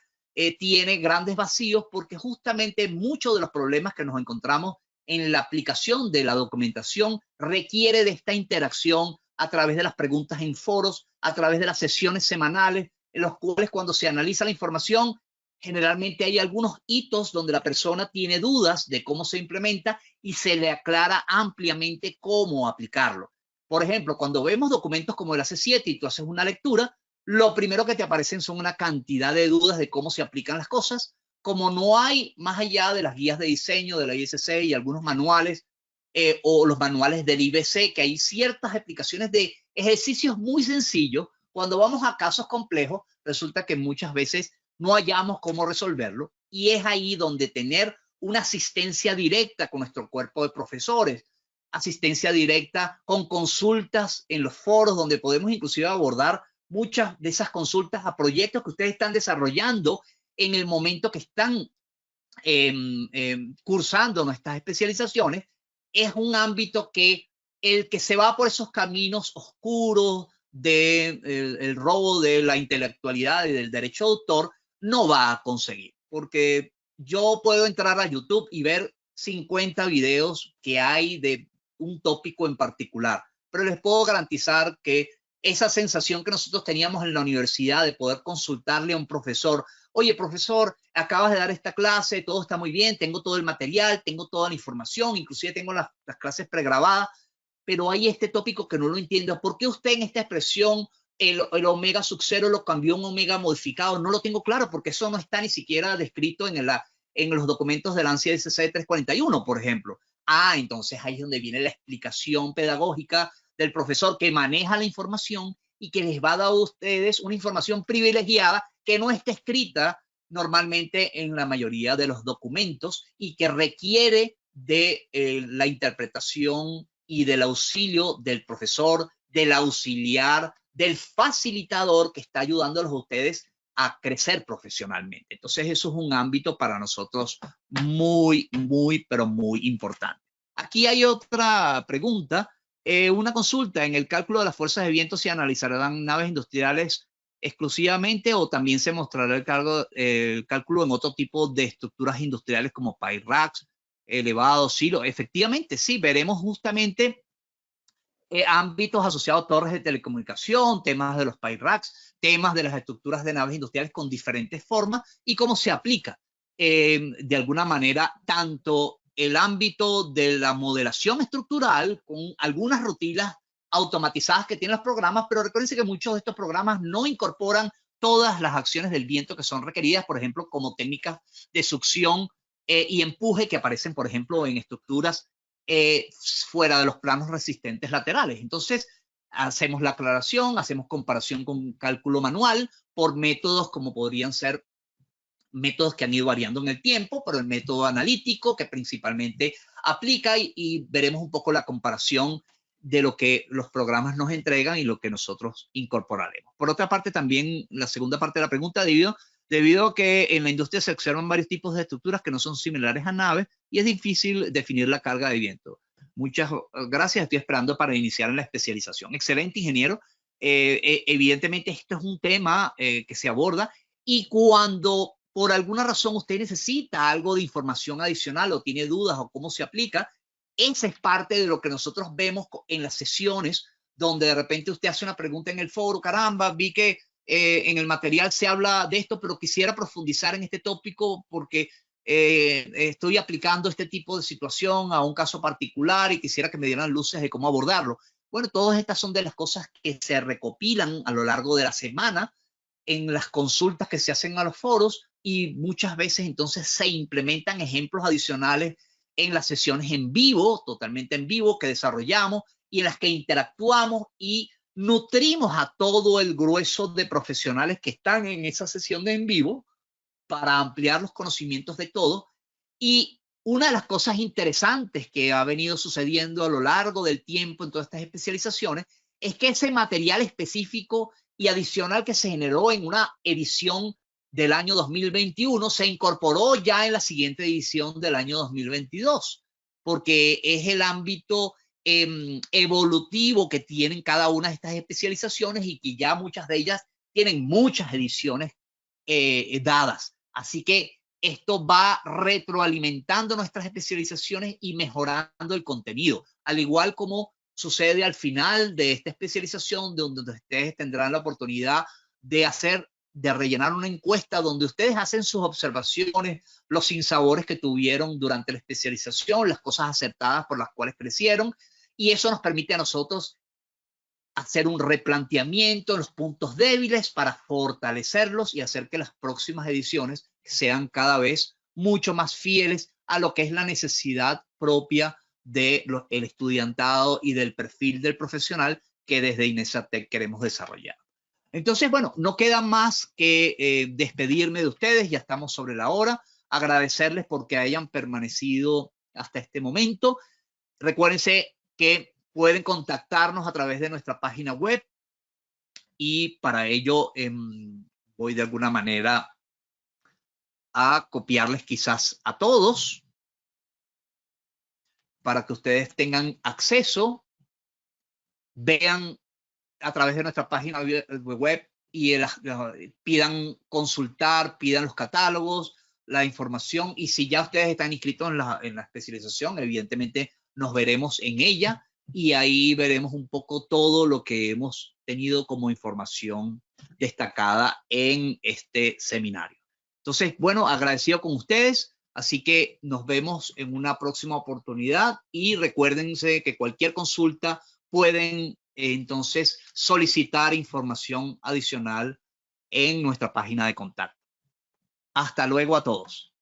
tiene grandes vacíos, porque justamente muchos de los problemas que nos encontramos en la aplicación de la documentación requiere de esta interacción a través de las preguntas en foros, a través de las sesiones semanales, en los cuales cuando se analiza la información, generalmente hay algunos hitos donde la persona tiene dudas de cómo se implementa y se le aclara ampliamente cómo aplicarlo. Por ejemplo, cuando vemos documentos como el AC7 y tú haces una lectura, lo primero que te aparecen son una cantidad de dudas de cómo se aplican las cosas. Como no hay más allá de las guías de diseño de la ISC y algunos manuales o los manuales del IBC, que hay ciertas explicaciones de ejercicios muy sencillos, cuando vamos a casos complejos, resulta que muchas veces no hallamos cómo resolverlo, y es ahí donde tener una asistencia directa con nuestro cuerpo de profesores, asistencia directa con consultas en los foros, donde podemos inclusive abordar muchas de esas consultas a proyectos que ustedes están desarrollando en el momento que están cursando nuestras especializaciones. Es un ámbito que el que se va por esos caminos oscuros del el robo de la intelectualidad y del derecho de autor no va a conseguir, porque yo puedo entrar a YouTube y ver 50 videos que hay de un tópico en particular, pero les puedo garantizar que esa sensación que nosotros teníamos en la universidad de poder consultarle a un profesor, oye, profesor, acabas de dar esta clase, todo está muy bien, tengo todo el material, tengo toda la información, inclusive tengo las clases pregrabadas, pero hay este tópico que no lo entiendo. ¿Por qué usted en esta expresión el omega sub 0 lo cambió a un omega modificado? No lo tengo claro, porque eso no está ni siquiera descrito en los documentos de la ANSI SC 341, por ejemplo. Entonces ahí es donde viene la explicación pedagógica del profesor que maneja la información y que les va a dar a ustedes una información privilegiada que no está escrita normalmente en la mayoría de los documentos y que requiere de la interpretación y del auxilio del profesor, del auxiliar, del facilitador que está ayudándolos a ustedes a crecer profesionalmente. Entonces eso es un ámbito para nosotros muy, muy, pero muy importante. Aquí hay otra pregunta. Una consulta: en el cálculo de las fuerzas de viento, ¿se analizarán naves industriales exclusivamente o también se mostrará el cálculo en otro tipo de estructuras industriales como pipe racks, elevados, silos? Efectivamente, sí, veremos justamente ámbitos asociados a torres de telecomunicación, temas de los pipe racks, temas de las estructuras de naves industriales con diferentes formas y cómo se aplica de alguna manera tanto el ámbito de la modelación estructural con algunas rutinas automatizadas que tienen los programas, pero recuérdense que muchos de estos programas no incorporan todas las acciones del viento que son requeridas, por ejemplo, como técnicas de succión y empuje que aparecen, por ejemplo, en estructuras fuera de los planos resistentes laterales. Entonces, hacemos la aclaración, hacemos comparación con cálculo manual por métodos como podrían ser métodos que han ido variando en el tiempo, pero el método analítico que principalmente aplica y veremos un poco la comparación de lo que los programas nos entregan y lo que nosotros incorporaremos. Por otra parte, también la segunda parte de la pregunta, debido a que en la industria se observan varios tipos de estructuras que no son similares a naves y es difícil definir la carga de viento. Muchas gracias, estoy esperando para iniciar en la especialización. Excelente, ingeniero. Evidentemente esto es un tema que se aborda y cuando por alguna razón usted necesita algo de información adicional o tiene dudas o cómo se aplica, esa es parte de lo que nosotros vemos en las sesiones donde de repente usted hace una pregunta en el foro, caramba, vi que en el material se habla de esto, pero quisiera profundizar en este tópico porque estoy aplicando este tipo de situación a un caso particular y quisiera que me dieran luces de cómo abordarlo. Bueno, todas estas son de las cosas que se recopilan a lo largo de la semana en las consultas que se hacen a los foros y muchas veces entonces se implementan ejemplos adicionales en las sesiones en vivo, totalmente en vivo, que desarrollamos y en las que interactuamos y nutrimos a todo el grueso de profesionales que están en esa sesión de en vivo para ampliar los conocimientos de todos. Y una de las cosas interesantes que ha venido sucediendo a lo largo del tiempo en todas estas especializaciones es que ese material específico y adicional que se generó en una edición del año 2021, se incorporó ya en la siguiente edición del año 2022, porque es el ámbito evolutivo que tienen cada una de estas especializaciones y que ya muchas de ellas tienen muchas ediciones dadas. Así que esto va retroalimentando nuestras especializaciones y mejorando el contenido, al igual como sucede al final de esta especialización, donde ustedes tendrán la oportunidad de rellenar una encuesta donde ustedes hacen sus observaciones, los sinsabores que tuvieron durante la especialización, las cosas acertadas por las cuales crecieron, y eso nos permite a nosotros hacer un replanteamiento en los puntos débiles para fortalecerlos y hacer que las próximas ediciones sean cada vez mucho más fieles a lo que es la necesidad propia del estudiantado y del perfil del profesional que desde INESATEC queremos desarrollar. Entonces, bueno, no queda más que despedirme de ustedes, ya estamos sobre la hora, agradecerles porque hayan permanecido hasta este momento. Recuérdense que pueden contactarnos a través de nuestra página web y para ello voy de alguna manera a copiarles quizás a todos para que ustedes tengan acceso, vean a través de nuestra página web y pidan consultar, pidan los catálogos, la información, y si ya ustedes están inscritos en la especialización, evidentemente nos veremos en ella y ahí veremos un poco todo lo que hemos tenido como información destacada en este seminario. Entonces, bueno, agradecido con ustedes, así que nos vemos en una próxima oportunidad y recuérdense que cualquier consulta pueden entonces solicitar información adicional en nuestra página de contacto. Hasta luego a todos.